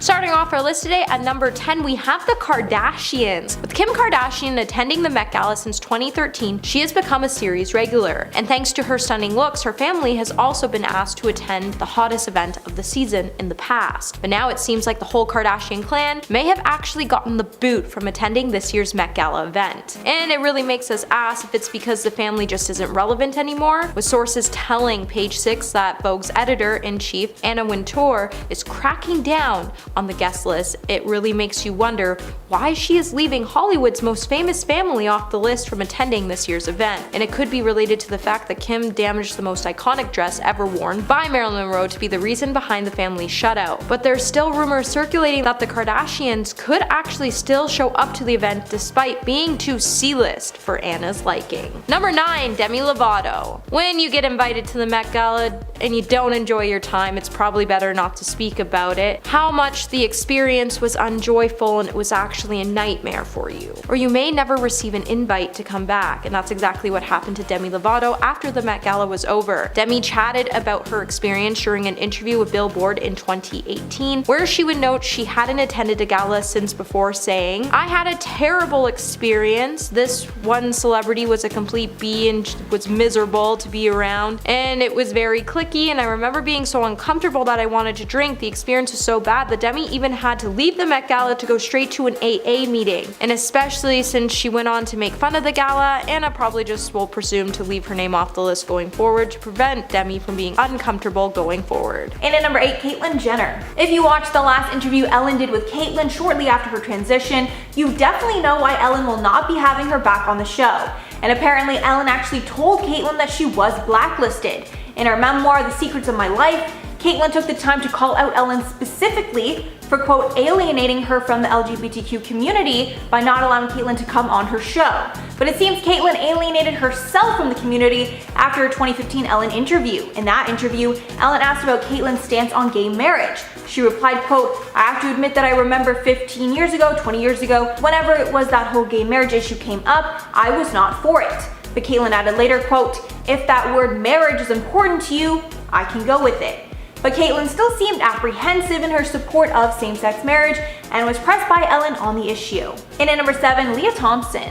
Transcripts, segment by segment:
Starting off our list today at number 10, we have the Kardashians. With Kim Kardashian attending the Met Gala since 2013, she has become a series regular. And thanks to her stunning looks, her family has also been asked to attend the hottest event of the season in the past. But now it seems like the whole Kardashian clan may have actually gotten the boot from attending this year's Met Gala event. And it really makes us ask if it's because the family just isn't relevant anymore, with sources telling Page 6 that Vogue's editor-in-chief Anna Wintour is cracking down on the guest list. It really makes you wonder why she is leaving Hollywood's most famous family off the list from attending this year's event. And it could be related to the fact that Kim damaged the most iconic dress ever worn by Marilyn Monroe to be the reason behind the family's shutout. But there's still rumors circulating that the Kardashians could actually still show up to the event despite being too C-list for Anna's liking. Number 9, Demi Lovato. When you get invited to the Met Gala and you don't enjoy your time, it's probably better not to speak about it. How much the experience was unjoyful and it was actually a nightmare for you. Or you may never receive an invite to come back, and that's exactly what happened to Demi Lovato after the Met Gala was over. Demi chatted about her experience during an interview with Billboard in 2018, where she would note she hadn't attended a gala since before, saying, "I had a terrible experience. This one celebrity was a complete B and was miserable to be around, and it was very cliquey, and I remember being so uncomfortable that I wanted to drink. The experience was so bad that Demi even had to leave the Met Gala to go straight to an AA meeting." And especially since she went on to make fun of the gala, Anna probably just will presume to leave her name off the list going forward to prevent Demi from being uncomfortable going forward. And at number 8, Caitlyn Jenner. If you watched the last interview Ellen did with Caitlyn shortly after her transition, you definitely know why Ellen will not be having her back on the show. And apparently Ellen actually told Caitlyn that she was blacklisted. In her memoir, The Secrets of My Life, Caitlyn took the time to call out Ellen specifically for, quote, alienating her from the LGBTQ community by not allowing Caitlyn to come on her show. But it seems Caitlyn alienated herself from the community after her 2015 Ellen interview. In that interview, Ellen asked about Caitlyn's stance on gay marriage. She replied, quote, "I have to admit that I remember 15 years ago, 20 years ago, whenever it was that whole gay marriage issue came up, I was not for it." But Caitlyn added later, quote, "If that word marriage is important to you, I can go with it." But Caitlyn still seemed apprehensive in her support of same-sex marriage and was pressed by Ellen on the issue. And at number 7, Leah Thompson.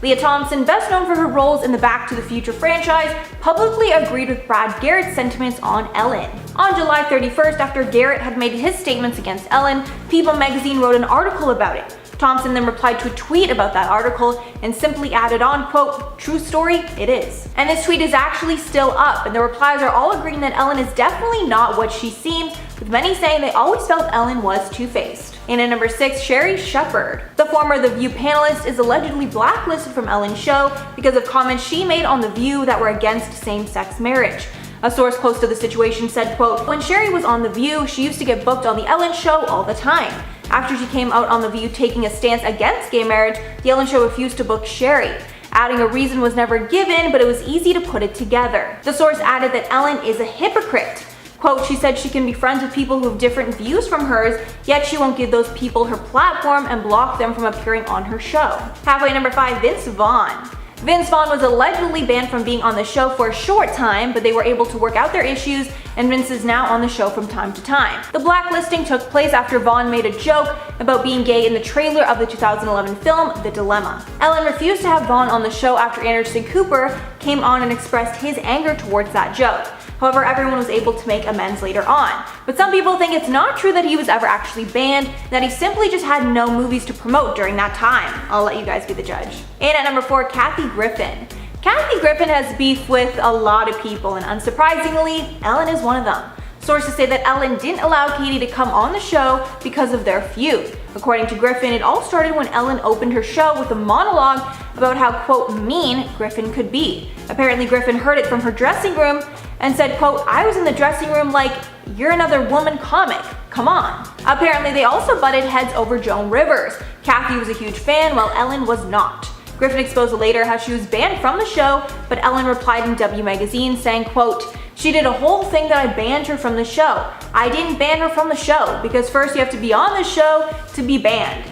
Leah Thompson, best known for her roles in the Back to the Future franchise, publicly agreed with Brad Garrett's sentiments on Ellen. On July 31st, after Garrett had made his statements against Ellen, People magazine wrote an article about it. Thompson then replied to a tweet about that article and simply added on, quote, "True story, it is." And this tweet is actually still up, and the replies are all agreeing that Ellen is definitely not what she seemed, with many saying they always felt Ellen was two-faced. And at number 6, Sherri Shepherd. The former The View panelist is allegedly blacklisted from Ellen's show because of comments she made on The View that were against same-sex marriage. A source close to the situation said, quote, "When Sherri was on The View, she used to get booked on the Ellen show all the time. After she came out on The View taking a stance against gay marriage, the Ellen show refused to book Sherri. Adding a reason was never given, but it was easy to put it together." The source added that Ellen is a hypocrite. Quote, "She said she can be friends with people who have different views from hers, yet she won't give those people her platform and block them from appearing on her show." Halfway at number 5, Vince Vaughn. Vince Vaughn was allegedly banned from being on the show for a short time, but they were able to work out their issues, and Vince is now on the show from time to time. The blacklisting took place after Vaughn made a joke about being gay in the trailer of the 2011 film The Dilemma. Ellen refused to have Vaughn on the show after Anderson Cooper came on and expressed his anger towards that joke. However, everyone was able to make amends later on. But some people think it's not true that he was ever actually banned, that he simply just had no movies to promote during that time. I'll let you guys be the judge. And at number 4, Kathy Griffin. Kathy Griffin has beef with a lot of people, and unsurprisingly, Ellen is one of them. Sources say that Ellen didn't allow Katie to come on the show because of their feud. According to Griffin, it all started when Ellen opened her show with a monologue about how, quote, mean Griffin could be. Apparently Griffin heard it from her dressing room and said, quote, "I was in the dressing room like, you're another woman comic, come on." Apparently they also butted heads over Joan Rivers. Kathy was a huge fan while Ellen was not. Griffin exposed later how she was banned from the show, but Ellen replied in W magazine saying, quote, "She did a whole thing that I banned her from the show. I didn't ban her from the show because first you have to be on the show to be banned."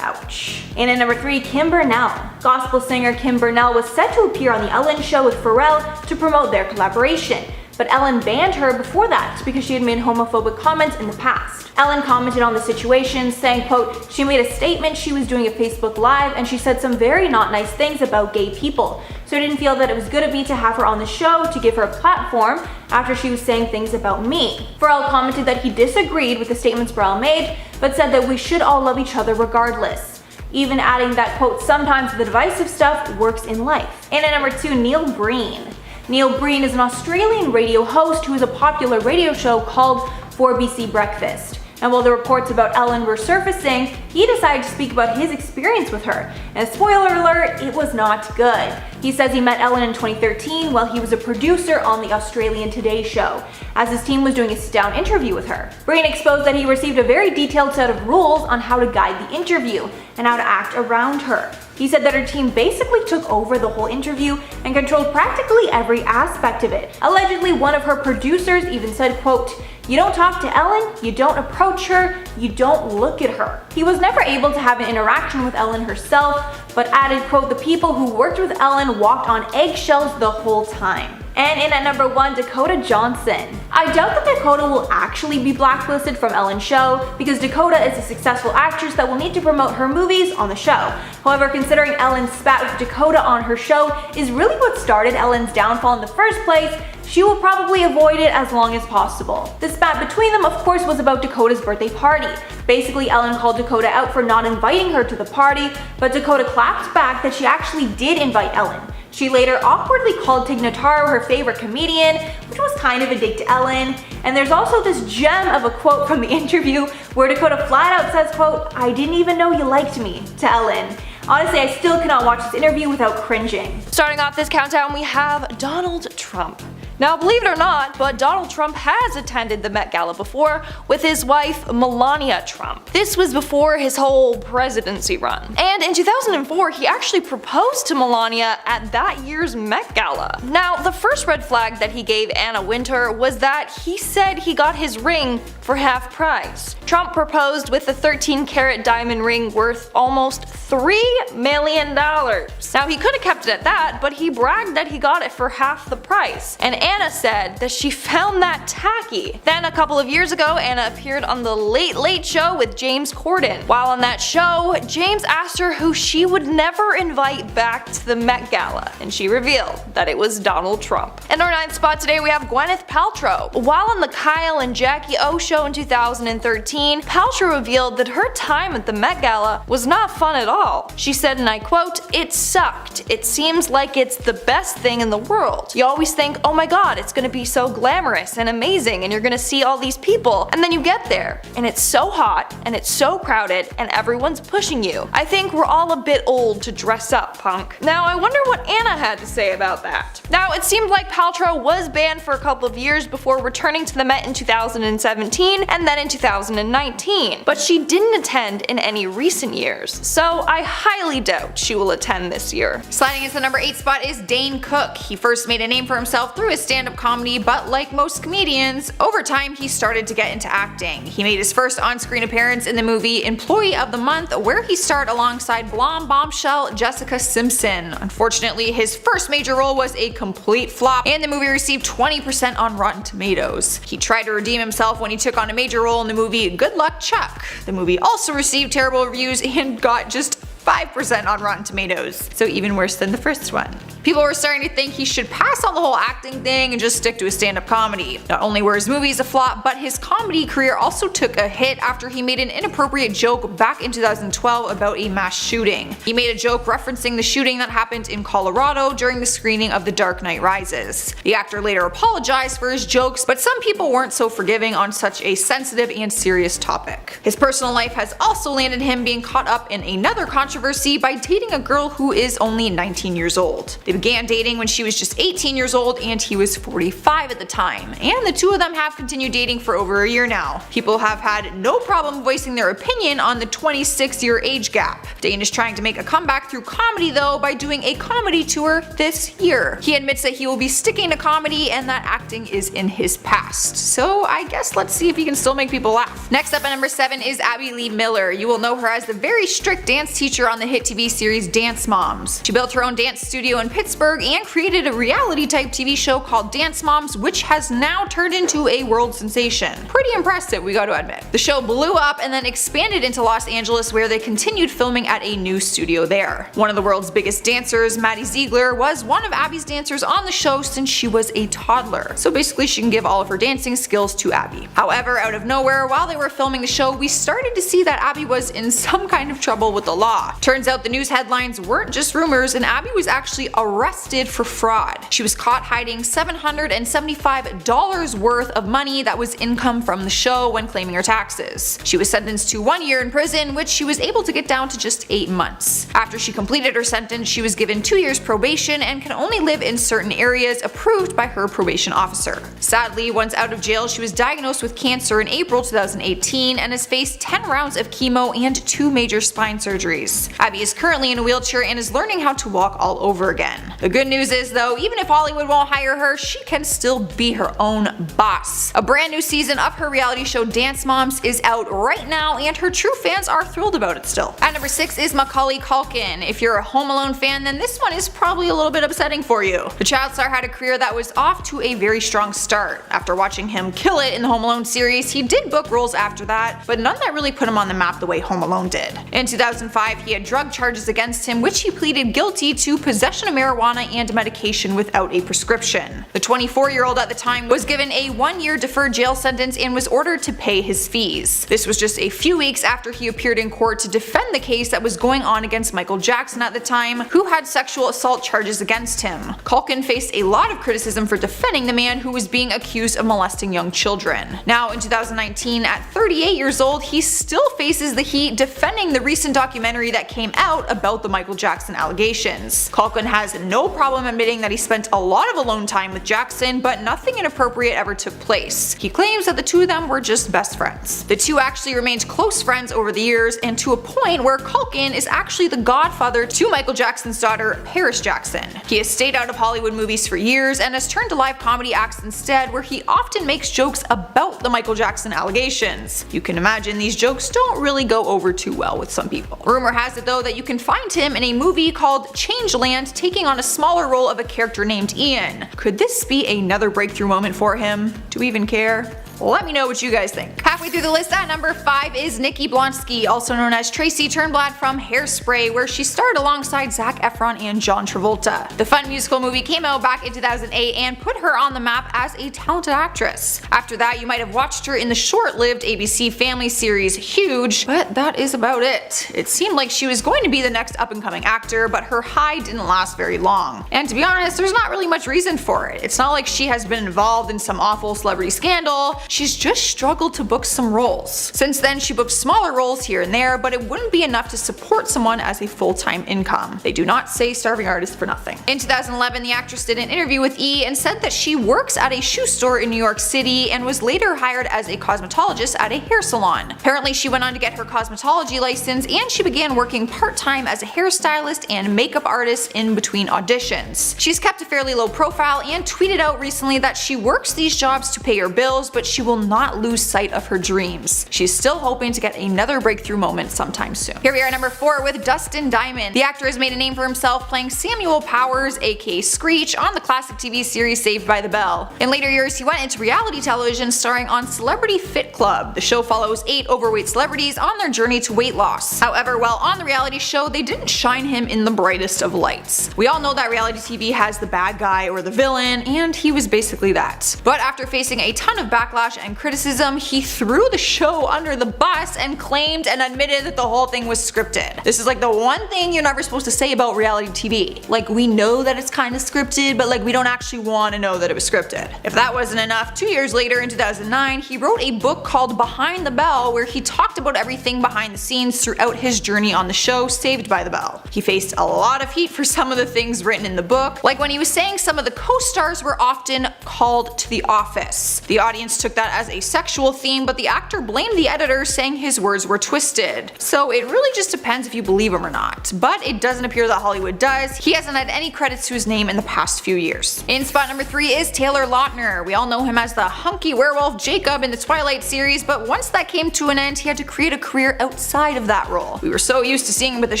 Ouch. And at number 3, Kim Burnell. Gospel singer Kim Burnell was set to appear on The Ellen Show with Pharrell to promote their collaboration. but Ellen banned her before that because she had made homophobic comments in the past. Ellen commented on the situation, saying, quote, "She made a statement she was doing a Facebook Live and she said some very not nice things about gay people, so I didn't feel that it was good of me to have her on the show to give her a platform after she was saying things about me." Pharrell commented that he disagreed with the statements Pharrell made, but said that we should all love each other regardless, even adding that, quote, "Sometimes the divisive stuff works in life." And at number 2, Neil Breen. Neil Breen is an Australian radio host who has a popular radio show called 4BC Breakfast. And while the reports about Ellen were surfacing, he decided to speak about his experience with her. And spoiler alert, it was not good. He says he met Ellen in 2013 while he was a producer on the Australian Today show, as his team was doing a sit-down interview with her. Breen exposed that he received a very detailed set of rules on how to guide the interview and how to act around her. He said that her team basically took over the whole interview and controlled practically every aspect of it. Allegedly, one of her producers even said, quote, "You don't talk to Ellen, you don't approach her, you don't look at her." He was never able to have an interaction with Ellen herself, but added, quote, "The people who worked with Ellen walked on eggshells the whole time." And in at number 1, Dakota Johnson. I doubt that Dakota will actually be blacklisted from Ellen's show because Dakota is a successful actress that will need to promote her movies on the show. However, considering Ellen's spat with Dakota on her show is really what started Ellen's downfall in the first place, she will probably avoid it as long as possible. The spat between them, of course, was about Dakota's birthday party. Basically, Ellen called Dakota out for not inviting her to the party, but Dakota clapped back that she actually did invite Ellen. She later awkwardly called Tig Notaro her favorite comedian, which was kind of a dig to Ellen. And there's also this gem of a quote from the interview where Dakota flat out says, quote, "I didn't even know you liked me," to Ellen. Honestly, I still cannot watch this interview without cringing. Starting off this countdown, we have Donald Trump. Now, believe it or not, but Donald Trump has attended the Met Gala before with his wife Melania Trump. This was before his whole presidency run. And in 2004, he actually proposed to Melania at that year's Met Gala. Now, the first red flag that he gave Anna Wintour was that he said he got his ring for half price. Trump proposed with a 13-carat diamond ring worth almost $3 million. Now, he could have kept it at that, but he bragged that he got it for half the price. And Anna said that she found that tacky. Then a couple of years ago, Anna appeared on the Late Late Show with James Corden. While on that show, James asked her who she would never invite back to the Met Gala, and she revealed that it was Donald Trump. In our 9th spot today, we have Gwyneth Paltrow. While on the Kyle and Jackie O show in 2013, Paltrow revealed that her time at the Met Gala was not fun at all. She said, and I quote, "It sucked. It seems like it's the best thing in the world. You always think, oh my god, it's gonna be so glamorous and amazing and you're gonna see all these people, and then you get there and it's so hot and it's so crowded and everyone's pushing you. I think we're all a bit old to dress up, punk." Now I wonder what Anna had to say about that. Now it seemed like Paltrow was banned for a couple of years before returning to the Met in 2017 and then in 2019, but she didn't attend in any recent years, so I highly doubt she will attend this year. Sliding into the number 8 spot is Dane Cook. He first made a name for himself through his stand-up comedy, but like most comedians, over time he started to get into acting. He made his first on-screen appearance in the movie Employee of the Month, where he starred alongside blonde bombshell Jessica Simpson. Unfortunately, his first major role was a complete flop, and the movie received 20% on Rotten Tomatoes. He tried to redeem himself when he took on a major role in the movie Good Luck Chuck. The movie also received terrible reviews and got just 5% on Rotten Tomatoes, so even worse than the first one. People were starting to think he should pass on the whole acting thing and just stick to his stand-up comedy. Not only were his movies a flop, but his comedy career also took a hit after he made an inappropriate joke back in 2012 about a mass shooting. He made a joke referencing the shooting that happened in Colorado during the screening of The Dark Knight Rises. The actor later apologized for his jokes, but some people weren't so forgiving on such a sensitive and serious topic. His personal life has also landed him being caught up in another controversy by dating a girl who is only 19 years old. They began dating when she was just 18 years old and he was 45 at the time, and the two of them have continued dating for over a year now. People have had no problem voicing their opinion on the 26-year age gap. Dane is trying to make a comeback through comedy though by doing a comedy tour this year. He admits that he will be sticking to comedy and that acting is in his past. So I guess let's see if he can still make people laugh. Next up at number 7 is Abby Lee Miller. You will know her as the very strict dance teacher feature on the hit TV series Dance Moms. She built her own dance studio in Pittsburgh and created a reality-type TV show called Dance Moms, which has now turned into a world sensation. Pretty impressive, we gotta admit. The show blew up and then expanded into Los Angeles, where they continued filming at a new studio there. One of the world's biggest dancers, Maddie Ziegler, was one of Abby's dancers on the show since she was a toddler, so basically she can give all of her dancing skills to Abby. However, out of nowhere, while they were filming the show, we started to see that Abby was in some kind of trouble with the law. Turns out the news headlines weren't just rumors, and Abby was actually arrested for fraud. She was caught hiding $775 worth of money that was income from the show when claiming her taxes. She was sentenced to 1 year in prison, which she was able to get down to just 8 months. After she completed her sentence, she was given 2 years probation and can only live in certain areas approved by her probation officer. Sadly, once out of jail, she was diagnosed with cancer in April 2018 and has faced 10 rounds of chemo and 2 major spine surgeries. Abby is currently in a wheelchair and is learning how to walk all over again. The good news is though, even if Hollywood won't hire her, she can still be her own boss. A brand new season of her reality show Dance Moms is out right now, and her true fans are thrilled about it still. At number 6 is Macaulay Culkin. If you're a Home Alone fan, then this one is probably a little bit upsetting for you. The child star had a career that was off to a very strong start. After watching him kill it in the Home Alone series, he did book roles after that, but none that really put him on the map the way Home Alone did. In 2005, he had drug charges against him, which he pleaded guilty to possession of marijuana and medication without a prescription. The 24-year-old at the time was given a 1-year deferred jail sentence and was ordered to pay his fees. This was just a few weeks after he appeared in court to defend the case that was going on against Michael Jackson at the time, who had sexual assault charges against him. Culkin faced a lot of criticism for defending the man who was being accused of molesting young children. Now in 2019, at 38 years old, he still faces the heat defending the recent documentary that came out about the Michael Jackson allegations. Culkin has no problem admitting that he spent a lot of alone time with Jackson, but nothing inappropriate ever took place. He claims that the two of them were just best friends. The two actually remained close friends over the years, and to a point where Culkin is actually the godfather to Michael Jackson's daughter, Paris Jackson. He has stayed out of Hollywood movies for years and has turned to live comedy acts instead, where he often makes jokes about the Michael Jackson allegations. You can imagine these jokes don't really go over too well with some people. Rumor has it though that you can find him in a movie called Changeland, taking on a smaller role of a character named Ian. Could this be another breakthrough moment for him? Do we even care? Let me know what you guys think. Halfway through the list at number 5 is Nikki Blonsky, also known as Tracy Turnblad from Hairspray, where she starred alongside Zac Efron and John Travolta. The fun musical movie came out back in 2008 and put her on the map as a talented actress. After that, you might have watched her in the short-lived ABC Family series Huge, but that is about it. It seemed like she was going to be the next up-and-coming actor, but her high didn't last very long. And to be honest, there's not really much reason for it. It's not like she has been involved in some awful celebrity scandal. She's just struggled to book some roles. Since then, she booked smaller roles here and there, but it wouldn't be enough to support someone as a full-time income. They do not say starving artist for nothing. In 2011, the actress did an interview with E! And said that she works at a shoe store in New York City and was later hired as a cosmetologist at a hair salon. Apparently, she went on to get her cosmetology license, and she began working part-time as a hairstylist and makeup artist in between auditions. She's kept a fairly low profile and tweeted out recently that she works these jobs to pay her bills, but she will not lose sight of her dreams. She's still hoping to get another breakthrough moment sometime soon. Here we are at number 4 with Dustin Diamond. The actor has made a name for himself playing Samuel Powers, aka Screech, on the classic TV series Saved by the Bell. In later years, he went into reality television starring on Celebrity Fit Club. The show follows 8 overweight celebrities on their journey to weight loss. However, while on the reality show, they didn't shine him in the brightest of lights. We all know that reality TV has the bad guy or the villain, and he was basically that. But after facing a ton of backlash and criticism, he threw the show under the bus and claimed and admitted that the whole thing was scripted. This is like the one thing you're never supposed to say about reality TV. Like, we know that it's kind of scripted, but like we don't actually want to know that it was scripted. If that wasn't enough, 2 years later in 2009, he wrote a book called Behind the Bell, where he talked about everything behind the scenes throughout his journey on the show Saved by the Bell. He faced a lot of heat for some of the things written in the book, like when he was saying some of the co-stars were often called to the office. The audience took that as a sexual theme, but but the actor blamed the editor, saying his words were twisted. So it really just depends if you believe him or not. But it doesn't appear that Hollywood does. He hasn't had any credits to his name in the past few years. In spot number 3 is Taylor Lautner. We all know him as the hunky werewolf Jacob in the Twilight series, but once that came to an end, he had to create a career outside of that role. We were so used to seeing him with his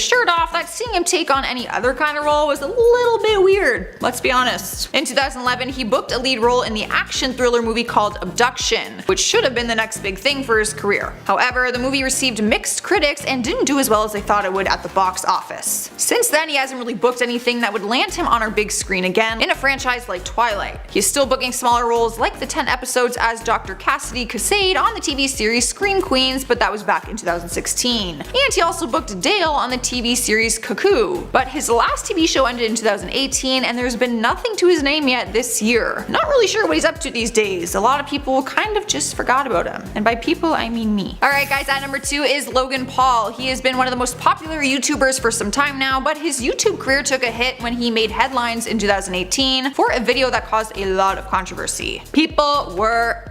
shirt off that seeing him take on any other kind of role was a little bit weird, let's be honest. In 2011, he booked a lead role in the action thriller movie called Abduction, which should have been the next big thing for his career. However, the movie received mixed critics and didn't do as well as they thought it would at the box office. Since then, he hasn't really booked anything that would land him on our big screen again in a franchise like Twilight. He's still booking smaller roles like the 10 episodes as Dr. Cassidy Casade on the TV series Scream Queens, but that was back in 2016. And he also booked Dale on the TV series Cuckoo. But his last TV show ended in 2018 and there's been nothing to his name yet this year. Not really sure what he's up to these days. A lot of people kind of just forgot about him. And by people, I mean me. Alright guys, at number 2 is Logan Paul. He has been one of the most popular YouTubers for some time now, but his YouTube career took a hit when he made headlines in 2018 for a video that caused a lot of controversy. People were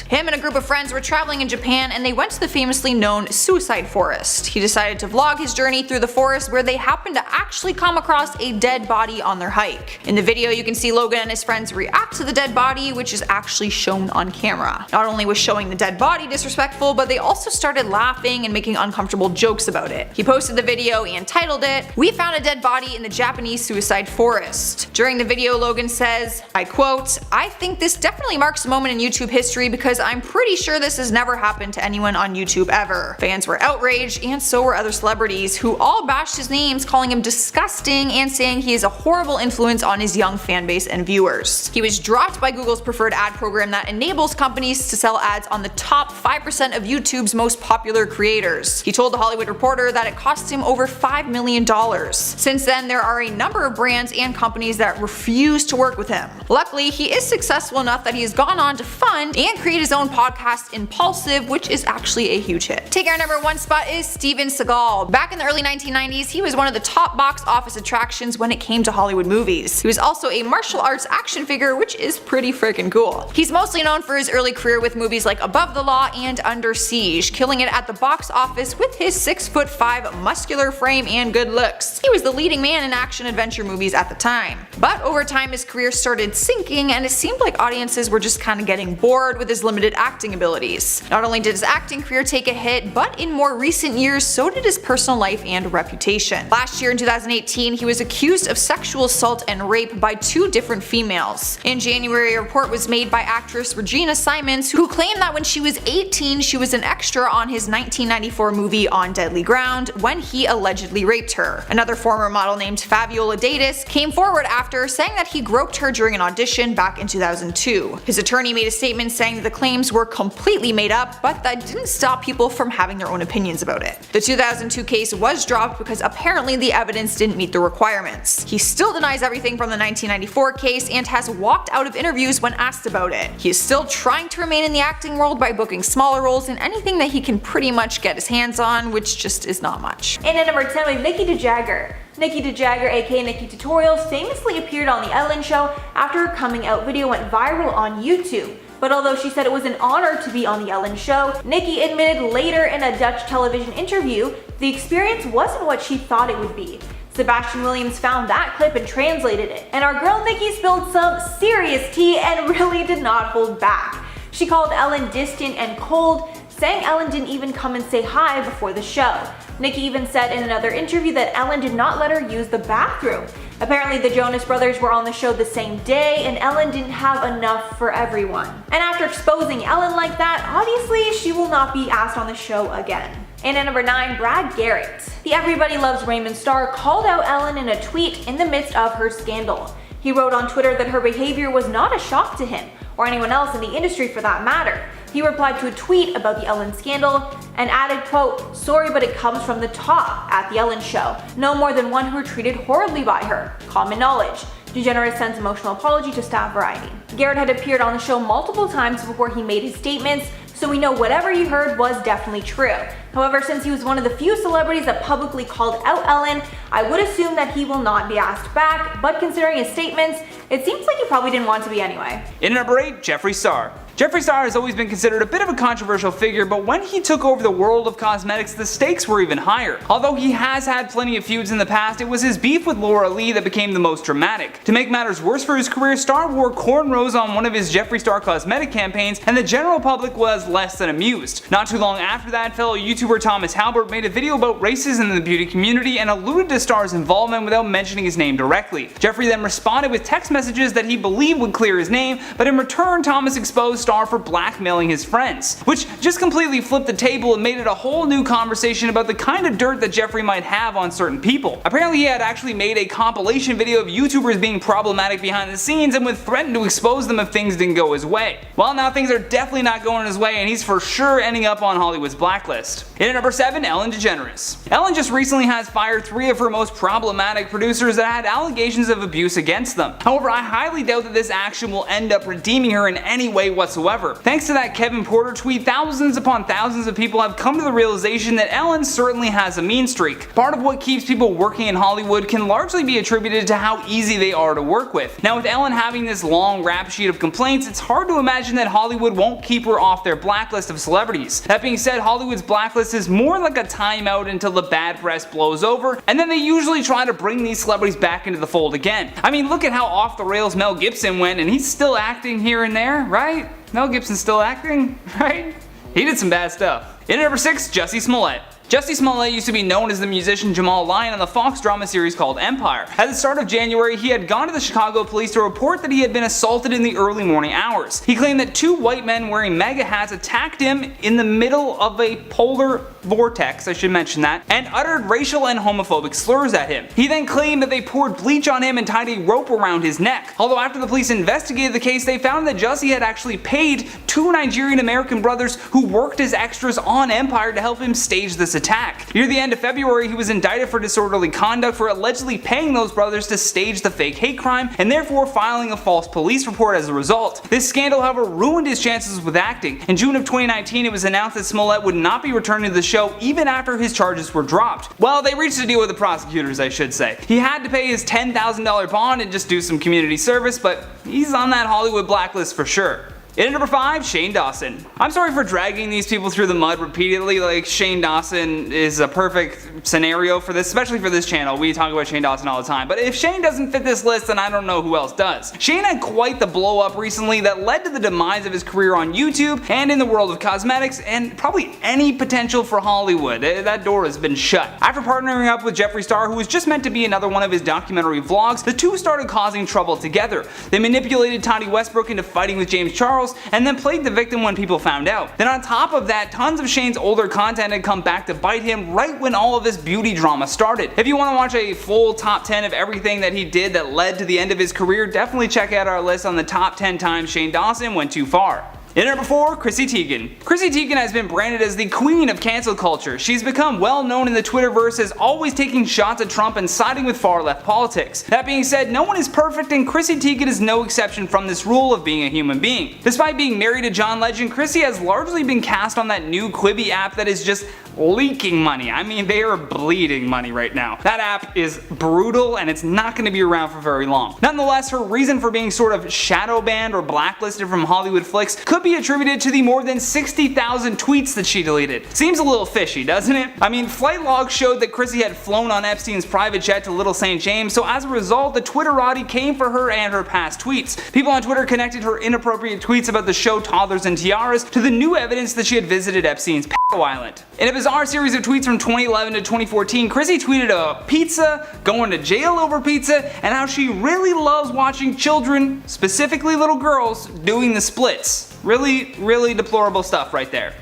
him and a group of friends were traveling in Japan and they went to the famously known suicide forest. He decided to vlog his journey through the forest where they happened to actually come across a dead body on their hike. In the video you can see Logan and his friends react to the dead body, which is actually shown on camera. Not only was showing the dead body disrespectful, but they also started laughing and making uncomfortable jokes about it. He posted the video and titled it, "We found a dead body in the Japanese suicide forest." During the video, Logan says, I quote, "I think this definitely marks a moment in YouTube history because I'm pretty sure this has never happened to anyone on YouTube ever." Fans were outraged and so were other celebrities who all bashed his names, calling him disgusting and saying he is a horrible influence on his young fan base and viewers. He was dropped by Google's preferred ad program that enables companies to sell ads on the top 5% of YouTube's most popular creators. He told The Hollywood Reporter that it cost him over $5 million. Since then, there are a number of brands and companies that refuse to work with him. Luckily, he is successful enough that he has gone on to fund and create his own podcast, Impulsive, which is actually a huge hit. Taking our number 1 spot is Steven Seagal. Back in the early 1990s, he was one of the top box office attractions when it came to Hollywood movies. He was also a martial arts action figure, which is pretty freaking cool. He's mostly known for his early career with movies like Above the Law and Under Siege, killing it at the box office with his 6'5" muscular frame and good looks. He was the leading man in action adventure movies at the time. But over time his career started sinking and it seemed like audiences were just kind of getting bored with his limited acting abilities. Not only did his acting career take a hit, but in more recent years so did his personal life and reputation. Last year in 2018 he was accused of sexual assault and rape by 2 different females. In January a report was made by actress Regina Simons who claimed that when she was 18 she was an extra on his 1994 movie On Deadly Ground when he allegedly raped her. Another former model named Fabiola Datis came forward after saying that he groped her during an audition back in 2002. His attorney made a statement saying that the claims were completely made up, but that didn't stop people from having their own opinions about it. The 2002 case was dropped because apparently the evidence didn't meet the requirements. He still denies everything from the 1994 case and has walked out of interviews when asked about it. He is still trying to remain in the acting world by booking smaller roles in anything that he can pretty much get his hands on, which just is not much. And at number 10 we have Nikki DeJagger. Nikki DeJagger, aka Nikki Tutorials, famously appeared on The Ellen Show after her coming out video went viral on YouTube. But although she said it was an honor to be on The Ellen Show, Nikki admitted later in a Dutch television interview the experience wasn't what she thought it would be. Sebastian Williams found that clip and translated it, and our girl Nikki spilled some serious tea and really did not hold back. She called Ellen distant and cold, saying Ellen didn't even come and say hi before the show. Nikki even said in another interview that Ellen did not let her use the bathroom. Apparently the Jonas Brothers were on the show the same day and Ellen didn't have enough for everyone. And after exposing Ellen like that, obviously she will not be asked on the show again. And at number 9, Brad Garrett. The Everybody Loves Raymond star called out Ellen in a tweet in the midst of her scandal. He wrote on Twitter that her behavior was not a shock to him, or anyone else in the industry for that matter. He replied to a tweet about the Ellen scandal and added, quote, "Sorry, but it comes from the top at the Ellen Show. No more than one who were treated horribly by her. Common knowledge." DeGeneres sends emotional apology to Staff Variety. Garrett had appeared on the show multiple times before he made his statements, so we know whatever you heard was definitely true. However, since he was one of the few celebrities that publicly called out Ellen, I would assume that he will not be asked back, but considering his statements, it seems like he probably didn't want to be anyway. In number 8, Jeffree Star. Jeffree Star has always been considered a bit of a controversial figure, but when he took over the world of cosmetics, the stakes were even higher. Although he has had plenty of feuds in the past, it was his beef with Laura Lee that became the most dramatic. To make matters worse for his career, Star wore cornrows on one of his Jeffree Star cosmetic campaigns, and the general public was less than amused. Not too long after that, fellow YouTuber Thomas Halbert made a video about racism in the beauty community and alluded to Star's involvement without mentioning his name directly. Jeffree then responded with text messages that he believed would clear his name, but in return Thomas exposed Star for blackmailing his friends, which just completely flipped the table and made it a whole new conversation about the kind of dirt that Jeffree might have on certain people. Apparently he had actually made a compilation video of YouTubers being problematic behind the scenes and would threaten to expose them if things didn't go his way. Well, now things are definitely not going his way, and he's for sure ending up on Hollywood's blacklist. In at number 7, Ellen DeGeneres. Ellen just recently has fired 3 of her most problematic producers that had allegations of abuse against them. However, I highly doubt that this action will end up redeeming her in any way whatsoever. Thanks to that Kevin Porter tweet, thousands upon thousands of people have come to the realization that Ellen certainly has a mean streak. Part of what keeps people working in Hollywood can largely be attributed to how easy they are to work with. Now, with Ellen having this long rap sheet of complaints, it's hard to imagine that Hollywood won't keep her off their blacklist of celebrities. That being said, Hollywood's blacklist is more like a timeout until the bad press blows over, and then they usually try to bring these celebrities back into the fold again. I mean, look at how off the rails Mel Gibson went, and he's still acting here and there, right? Mel Gibson's still acting, right? He did some bad stuff. In at number 6, Jussie Smollett. Jussie Smollett used to be known as the musician Jamal Lyon on the Fox drama series called Empire. At the start of January, he had gone to the Chicago police to report that he had been assaulted in the early morning hours. He claimed that 2 white men wearing MAGA hats attacked him in the middle of a polar vortex, I should mention that, and uttered racial and homophobic slurs at him. He then claimed that they poured bleach on him and tied a rope around his neck. Although after the police investigated the case, they found that Jussie had actually paid 2 Nigerian American brothers who worked as extras on Empire to help him stage this attack. Near the end of February, he was indicted for disorderly conduct for allegedly paying those brothers to stage the fake hate crime and therefore filing a false police report as a result. This scandal, however, ruined his chances with acting. In June of 2019, it was announced that Smollett would not be returning to the show even after his charges were dropped. Well, they reached a deal with the prosecutors, I should say. He had to pay his $10,000 bond and just do some community service, but he's on that Hollywood blacklist for sure. In at number 5, Shane Dawson. I'm sorry for dragging these people through the mud repeatedly. Like, Shane Dawson is a perfect scenario for this, especially for this channel. We talk about Shane Dawson all the time. But if Shane doesn't fit this list, then I don't know who else does. Shane had quite the blow up recently that led to the demise of his career on YouTube and in the world of cosmetics, and probably any potential for Hollywood. That door has been shut. After partnering up with Jeffree Star, who was just meant to be another one of his documentary vlogs, the two started causing trouble together. They manipulated Tati Westbrook into fighting with James Charles, and then played the victim when people found out. Then on top of that, tons of Shane's older content had come back to bite him right when all of this beauty drama started. If you want to watch a full top 10 of everything that he did that led to the end of his career, definitely check out our list on the top 10 times Shane Dawson went too far. In at number 4, Chrissy Teigen. Chrissy Teigen has been branded as the queen of cancel culture. She's become well known in the Twitterverse as always taking shots at Trump and siding with far left politics. That being said, no one is perfect, and Chrissy Teigen is no exception from this rule of being a human being. Despite being married to John Legend, Chrissy has largely been cast on that new Quibi app that is just leaking money. I mean, they are bleeding money right now. That app is brutal, and it's not going to be around for very long. Nonetheless, her reason for being sort of shadow banned or blacklisted from Hollywood flicks could be attributed to the more than 60,000 tweets that she deleted. Seems a little fishy, doesn't it? I mean, flight logs showed that Chrissy had flown on Epstein's private jet to Little St. James, so as a result, the Twitterati came for her and her past tweets. People on Twitter connected her inappropriate tweets about the show Toddlers and Tiaras to the new evidence that she had visited Epstein's Island. In a bizarre series of tweets from 2011 to 2014, Chrissy tweeted about pizza, going to jail over pizza, and how she really loves watching children, specifically little girls, doing the splits. Really deplorable stuff right there.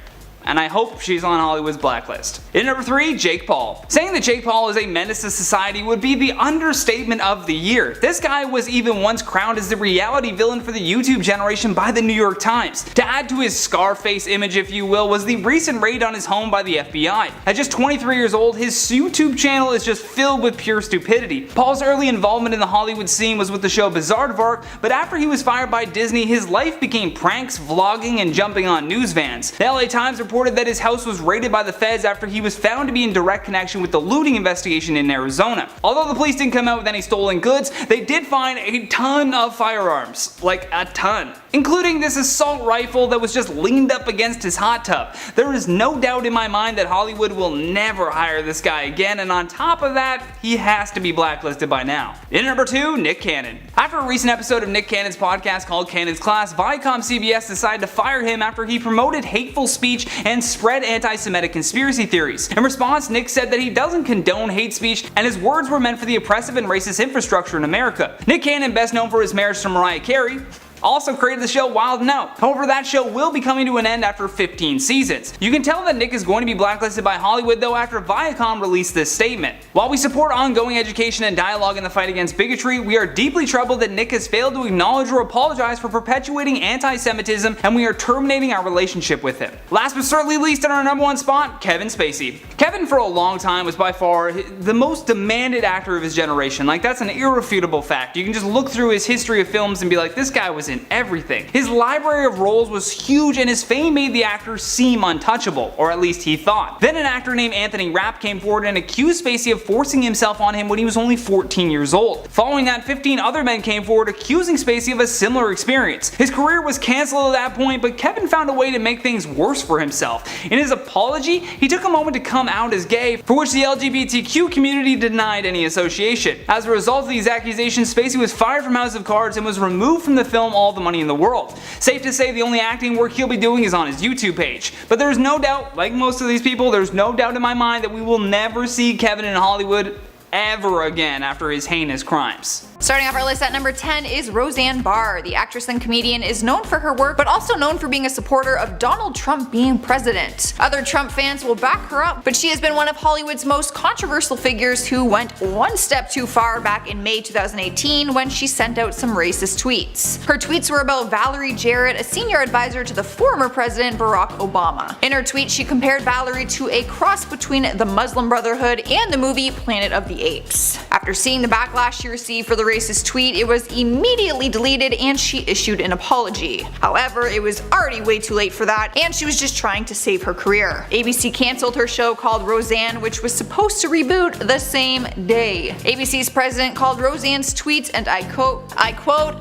And I hope she's on Hollywood's blacklist. In number 3, Jake Paul. Saying that Jake Paul is a menace to society would be the understatement of the year. This guy was even once crowned as the reality villain for the YouTube generation by the New York Times. To add to his Scarface image, if you will, was the recent raid on his home by the FBI. At just 23 years old, his YouTube channel is just filled with pure stupidity. Paul's early involvement in the Hollywood scene was with the show Bizarre Vark, but after he was fired by Disney, his life became pranks, vlogging, and jumping on news vans. The LA Times reported reported that his house was raided by the feds after he was found to be in direct connection with the looting investigation in Arizona. Although the police didn't come out with any stolen goods, they did find a ton of firearms. Like a ton. Including this assault rifle that was just leaned up against his hot tub. There is no doubt in my mind that Hollywood will never hire this guy again, and on top of that, he has to be blacklisted by now. In number 2, Nick Cannon. After a recent episode of Nick Cannon's podcast called Cannon's Class, Viacom CBS decided to fire him after he promoted hateful speech and spread anti-Semitic conspiracy theories. In response, Nick said that he doesn't condone hate speech and his words were meant for the oppressive and racist infrastructure in America. Nick Cannon, best known for his marriage to Mariah Carey, also created the show Wild 'N Out. However, that show will be coming to an end after 15 seasons. You can tell that Nick is going to be blacklisted by Hollywood though after Viacom released this statement. While we support ongoing education and dialogue in the fight against bigotry, we are deeply troubled that Nick has failed to acknowledge or apologize for perpetuating anti-Semitism, and we are terminating our relationship with him. Last but certainly least, in our number 1 spot, Kevin Spacey. Kevin for a long time was by far the most demanded actor of his generation. Like, that's an irrefutable fact. You can just look through his history of films and be like, this guy was in everything. His library of roles was huge and his fame made the actor seem untouchable, or at least he thought. Then an actor named Anthony Rapp came forward and accused Spacey of forcing himself on him when he was only 14 years old. Following that, 15 other men came forward accusing Spacey of a similar experience. His career was cancelled at that point, but Kevin found a way to make things worse for himself. In his apology, he took a moment to come out as gay, for which the LGBTQ community denied any association. As a result of these accusations, Spacey was fired from House of Cards and was removed from the film All the Money in the World. Safe to say the only acting work he'll be doing is on his YouTube page. But there's no doubt, like most of these people, there's no doubt in my mind that we will never see Kevin in Hollywood ever again after his heinous crimes. Starting off our list at number 10 is Roseanne Barr. The actress and comedian is known for her work, but also known for being a supporter of Donald Trump being president. Other Trump fans will back her up, but she has been one of Hollywood's most controversial figures who went one step too far back in May 2018 when she sent out some racist tweets. Her tweets were about Valerie Jarrett, a senior advisor to the former president Barack Obama. In her tweet, she compared Valerie to a cross between the Muslim Brotherhood and the movie Planet of the Apes. After seeing the backlash she received for the racist tweet, it was immediately deleted and she issued an apology. However, it was already way too late for that, and she was just trying to save her career. ABC cancelled her show called Roseanne, which was supposed to reboot the same day. ABC's president called Roseanne's tweets, and I quote,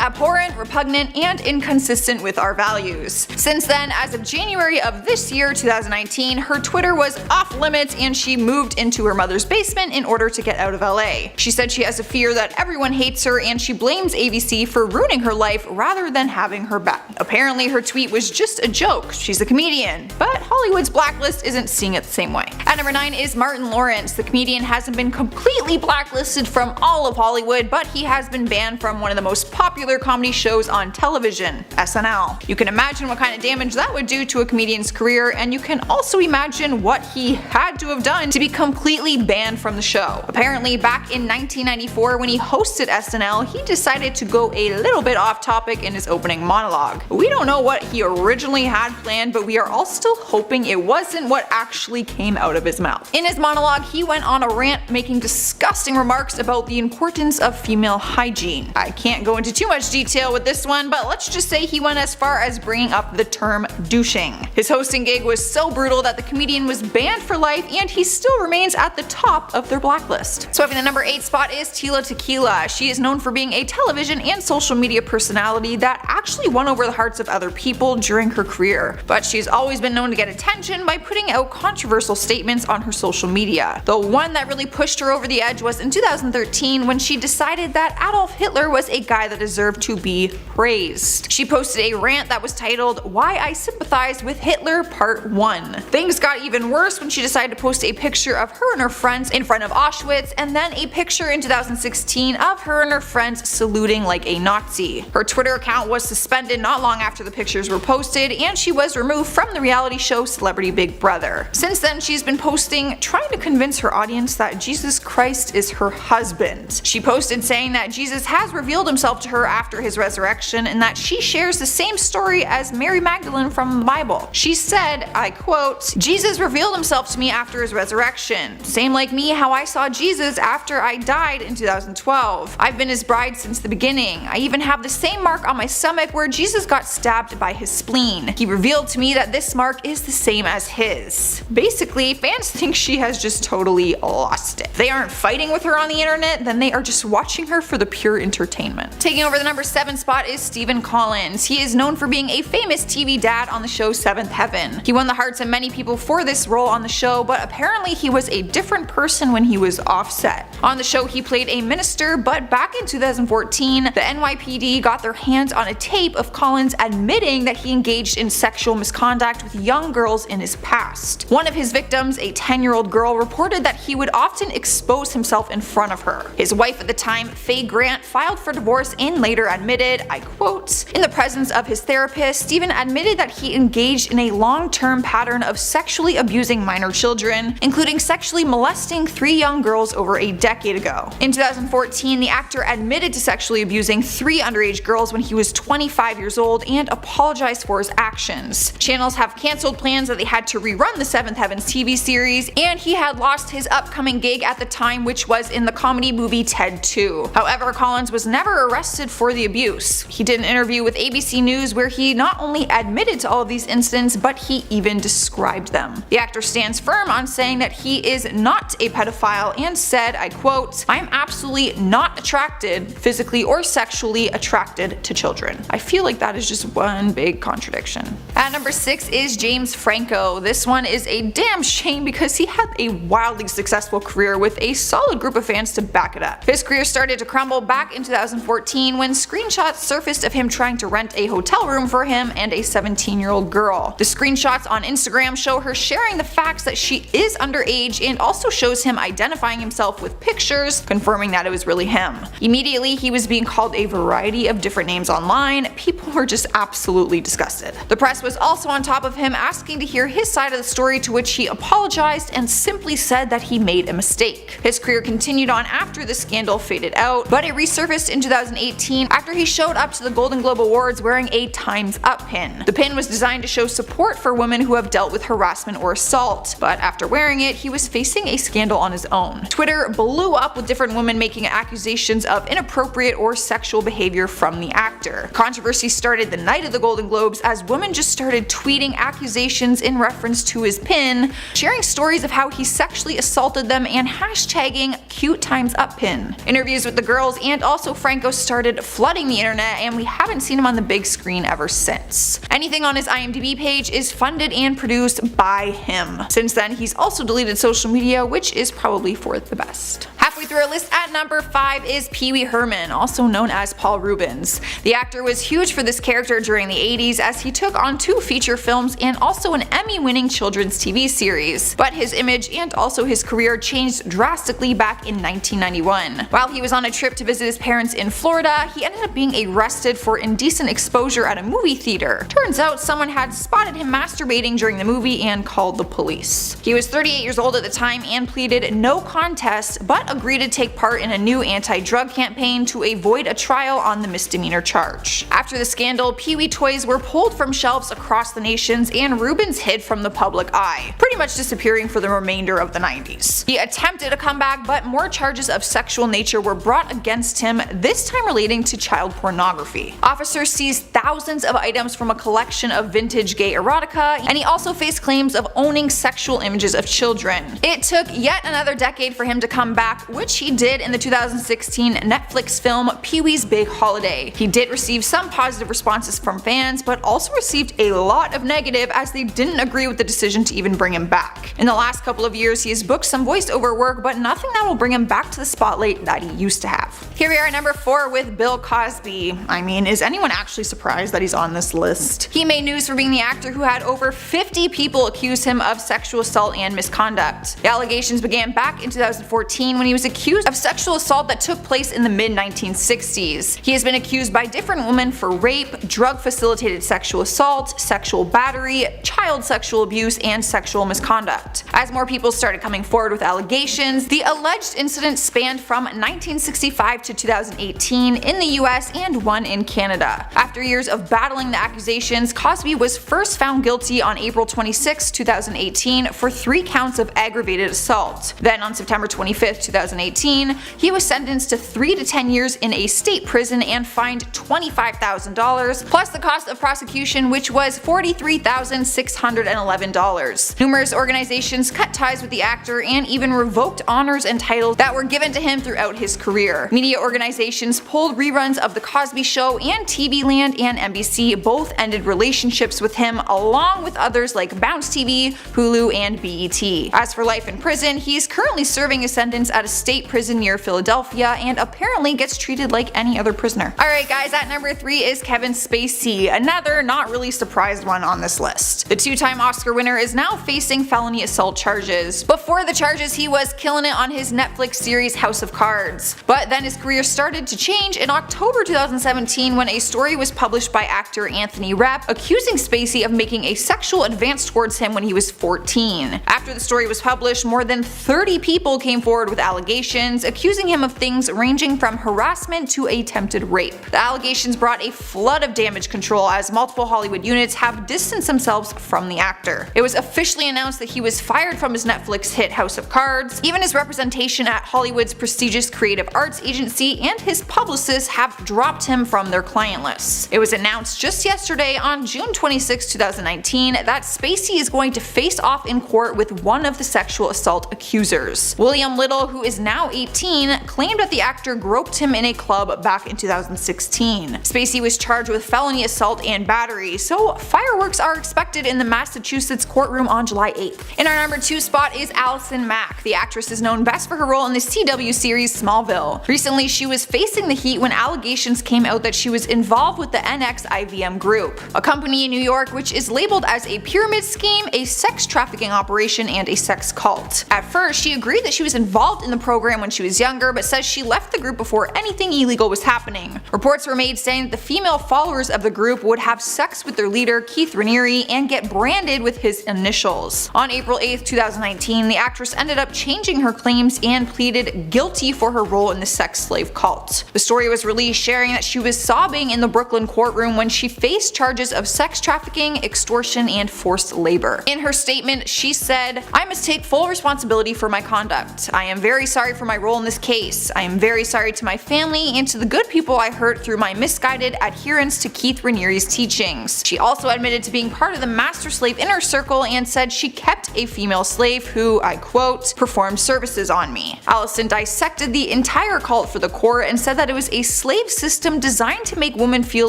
abhorrent, repugnant, and inconsistent with our values. Since then, as of January of this year, 2019, her Twitter was off limits and she moved into her mother's basement in order to get out of LA. She said she has a fear that everyone hates her and she blames ABC for ruining her life rather than having her back. Apparently her tweet was just a joke. She's a comedian, but Hollywood's blacklist isn't seeing it the same way. At number 9 is Martin Lawrence. The comedian hasn't been completely blacklisted from all of Hollywood, but he has been banned from one of the most popular comedy shows on television, SNL. You can imagine what kind of damage that would do to a comedian's career, and you can also imagine what he had to have done to be completely banned from the show. Apparently back in 1994 when he hosted SNL, he decided to go a little bit off topic in his opening monologue. We don't know what he originally had planned, but we are all still hoping it wasn't what actually came out of his mouth. In his monologue, he went on a rant making disgusting remarks about the importance of female hygiene. I can't go into too much detail with this one, but let's just say he went as far as bringing up the term douching. His hosting gig was so brutal that the comedian was banned for life, and he still remains at the top of their blacklist. Sweeping the number 8 spot is Tila Tequila. She is known for being a television and social media personality that actually won over the hearts of other people during her career, but she's always been known to get attention by putting out controversial statements on her social media. The one that really pushed her over the edge was in 2013 when she decided that Adolf Hitler was a guy that deserved to be praised. She posted a rant that was titled "Why I Sympathize with Hitler Part 1. Things got even worse when she decided to post a picture of her and her friends in front of Auschwitz, and then a picture in 2016 of her and her friends saluting like a Nazi. Her Twitter account was suspended not long after the pictures were posted, and she was removed from the reality show Celebrity Big Brother. Since then, she's been posting trying to convince her audience that Jesus Christ is her husband. She posted saying that Jesus has revealed himself to her after his resurrection and that she shares the same story as Mary Magdalene from the Bible. She said, I quote, "Jesus revealed himself to me after his resurrection. Same like me how I saw Jesus Jesus after I died in 2012. I've been his bride since the beginning. I even have the same mark on my stomach where Jesus got stabbed by his spleen. He revealed to me that this mark is the same as his. Basically, fans think she has just totally lost it. If they aren't fighting with her on the internet, then they are just watching her for the pure entertainment. Taking over the number 7 spot is Stephen Collins. He is known for being a famous TV dad on the show Seventh Heaven. He won the hearts of many people for this role on the show, but apparently he was a different person when he was offset. On the show he played a minister, but back in 2014, the NYPD got their hands on a tape of Collins admitting that he engaged in sexual misconduct with young girls in his past. One of his victims, a 10-year-old girl, reported that he would often expose himself in front of her. His wife at the time, Faye Grant, filed for divorce and later admitted, I quote, "In the presence of his therapist, Stephen admitted that he engaged in a long-term pattern of sexually abusing minor children, including sexually molesting 3 young girls over a decade ago." In 2014, the actor admitted to sexually abusing 3 underage girls when he was 25 years old and apologized for his actions. Channels have cancelled plans that they had to rerun the Seventh Heavens TV series, and he had lost his upcoming gig at the time, which was in the comedy movie Ted 2. However, Collins was never arrested for the abuse. He did an interview with ABC News where he not only admitted to all of these incidents, but he even described them. The actor stands firm on saying that he is not a pedophile and said, I quote, "I'm absolutely not attracted, physically or sexually attracted to children." I feel like that is just one big contradiction. At number 6 is James Franco. This one is a damn shame because he had a wildly successful career with a solid group of fans to back it up. His career started to crumble back in 2014 when screenshots surfaced of him trying to rent a hotel room for him and a 17-year-old girl. The screenshots on Instagram show her sharing the facts that she is underage and also shows him identifying himself with pictures, confirming that it was really him. Immediately, he was being called a variety of different names online. People were just absolutely disgusted. The press was also on top of him, asking to hear his side of the story, to which he apologized and simply said that he made a mistake. His career continued on after the scandal faded out, but it resurfaced in 2018 after he showed up to the Golden Globe Awards wearing a Time's Up pin. The pin was designed to show support for women who have dealt with harassment or assault, but after wearing it, he was facing a scandal on his own. Twitter blew up with different women making accusations of inappropriate or sexual behavior from the actor. Controversy started the night of the Golden Globes as women just started tweeting accusations in reference to his pin, sharing stories of how he sexually assaulted them, and hashtagging cute Time's Up pin. Interviews with the girls and also Franco started flooding the internet, and we haven't seen him on the big screen ever since. Anything on his IMDb page is funded and produced by him. Since then, he's also deleted social media, which is probably for the best. Halfway through our list at number 5 is Pee Wee Herman, also known as Paul Reubens. The actor was huge for this character during the 80s as he took on 2 feature films and also an Emmy-winning children's TV series. But his image and also his career changed drastically back in 1991. While he was on a trip to visit his parents in Florida, he ended up being arrested for indecent exposure at a movie theater. Turns out someone had spotted him masturbating during the movie and called the police. He was 38 years old at the time and pleaded no contest, but agreed to take part in a new anti-drug campaign to avoid a trial on the misdemeanor charge. After the scandal, Pee Wee toys were pulled from shelves across the nations and Reubens hid from the public eye, pretty much disappearing for the remainder of the 90s. He attempted a comeback, but more charges of sexual nature were brought against him, this time relating to child pornography. Officers seized thousands of items from a collection of vintage gay erotica, and he also faced claims of owning sexual images of children. It took yet another decade for him to come back, which he did in the 2016 Netflix film Pee-wee's Big Holiday. He did receive some positive responses from fans, but also received a lot of negative as they didn't agree with the decision to even bring him back. In the last couple of years, he has booked some voiceover work, but nothing that will bring him back to the spotlight that he used to have. Here we are at number 4 with Bill Cosby. I mean, is anyone actually surprised that he's on this list? He made news for being the actor who had over 50 people accuse him of sexual assault and misconduct. The allegations began back in 2014 when he was accused of sexual assault that took place in the mid-1960s. He has been accused by different women for rape, drug-facilitated sexual assault, sexual battery, child sexual abuse, and sexual misconduct. As more people started coming forward with allegations, the alleged incident spanned from 1965 to 2018 in the US and one in Canada. After years of battling the accusations, Cosby was first found guilty on April 26, 2018 for 3 counts of aggravated assault. Then on September 25, 2018, 2018, he was sentenced to 3 to 10 years in a state prison and fined $25,000, plus the cost of prosecution, which was $43,611. Numerous organizations cut ties with the actor and even revoked honors and titles that were given to him throughout his career. Media organizations pulled reruns of The Cosby Show, and TV Land and NBC both ended relationships with him, along with others like Bounce TV, Hulu, and BET. As for life in prison, he's currently serving a sentence at a state prison near Philadelphia and apparently gets treated like any other prisoner. Alright guys, at number 3 is Kevin Spacey, another not really surprised one on this list. The two-time Oscar winner is now facing felony assault charges. Before the charges, he was killing it on his Netflix series House of Cards. But then his career started to change in October 2017 when a story was published by actor Anthony Rapp accusing Spacey of making a sexual advance towards him when he was 14. After the story was published, more than 30 people came forward with allegations, accusing him of things ranging from harassment to attempted rape. The allegations brought a flood of damage control as multiple Hollywood units have distanced themselves from the actor. It was officially announced that he was fired from his Netflix hit House of Cards. Even his representation at Hollywood's prestigious creative arts agency and his publicists have dropped him from their client lists. It was announced just yesterday on June 26, 2019 that Spacey is going to face off in court with one of the sexual assault accusers. William Little, who is now 18, claimed that the actor groped him in a club back in 2016. Spacey was charged with felony assault and battery, so fireworks are expected in the Massachusetts courtroom on July 8th. In our number 2 spot is Allison Mack. The actress is known best for her role in the CW series Smallville. Recently, she was facing the heat when allegations came out that she was involved with the NXIVM group, a company in New York which is labeled as a pyramid scheme, a sex trafficking operation, and a sex cult. At first, she agreed that she was involved in the program when she was younger, but says she left the group before anything illegal was happening. Reports were made saying that the female followers of the group would have sex with their leader, Keith Raniere, and get branded with his initials. On April 8, 2019, the actress ended up changing her claims and pleaded guilty for her role in the sex slave cult. The story was released sharing that she was sobbing in the Brooklyn courtroom when she faced charges of sex trafficking, extortion, and forced labor. In her statement, she said, "I must take full responsibility for my conduct. I am very sorry for my role in this case. I am very sorry to my family and to the good people I hurt through my misguided adherence to Keith Raniere's teachings." She also admitted to being part of the master slave inner circle and said she kept a female slave who, I quote, "performed services on me." Allison dissected the entire cult for the court and said that it was a slave system designed to make women feel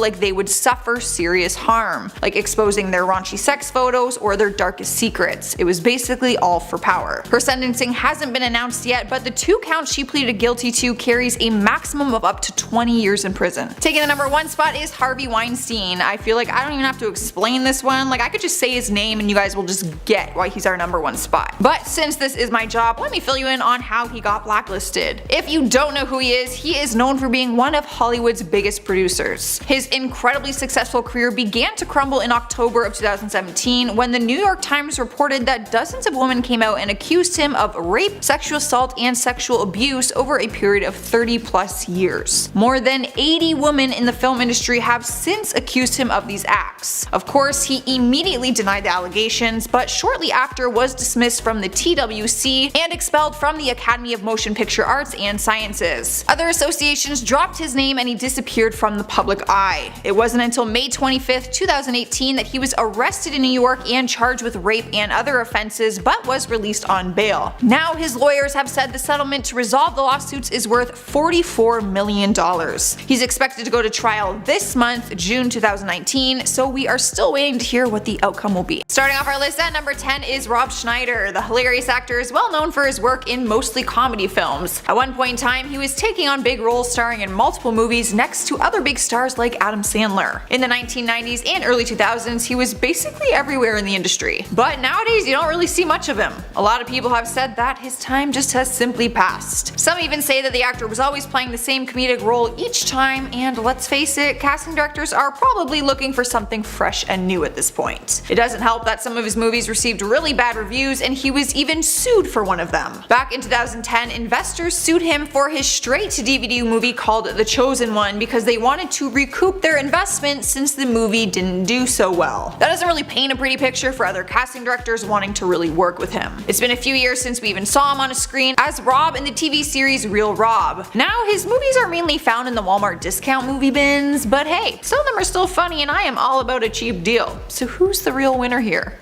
like they would suffer serious harm, like exposing their raunchy sex photos or their darkest secrets. It was basically all for power. Her sentencing hasn't been announced yet, but the 2 counts she pleaded guilty to carries a maximum of up to 20 years in prison. Taking the number 1 spot is Harvey Weinstein. I feel like I don't even have to explain this one, like I could just say his name and you guys will just get why he's our number 1 spot. But since this is my job, let me fill you in on how he got blacklisted. If you don't know who he is known for being one of Hollywood's biggest producers. His incredibly successful career began to crumble in October of 2017 when the New York Times reported that dozens of women came out and accused him of rape, sexual assault, and sexual abuse over a period of 30+ years. More than 80 women in the film industry have since accused him of these acts. Of course, he immediately denied the allegations, but shortly after was dismissed from the TWC and expelled from the Academy of Motion Picture Arts and Sciences. Other associations dropped his name and he disappeared from the public eye. It wasn't until May 25, 2018 that he was arrested in New York and charged with rape and other offenses, but was released on bail. Now his lawyers have said the settlement to resolve the lawsuits is worth $44 million. He's expected to go to trial this month, June 2019, so we are still waiting to hear what the outcome will be. Starting off our list at number 10 is Rob Schneider. The hilarious actor is well known for his work in mostly comedy films. At one point in time, he was taking on big roles starring in multiple movies next to other big stars like Adam Sandler. In the 1990s and early 2000s, he was basically everywhere in the industry. But nowadays, you don't really see much of him. A lot of people have said that his time just has simply passed. Some even say that the actor was always playing the same comedic role each time, and let's face it, casting directors are probably looking for something fresh and new at this point. It doesn't help that some of his movies received really bad reviews, and he was even sued for one of them. Back in 2010, investors sued him for his straight-to-DVD movie called The Chosen One because they wanted to recoup their investment since the movie didn't do so well. That doesn't really paint a pretty picture for other casting directors wanting to really work with him. It's been a few years since we even saw him on a screen, as Rob Rob in the TV series Real Rob. Now, his movies are mainly found in the Walmart discount movie bins, but hey, some of them are still funny and I am all about a cheap deal. So who's the real winner here?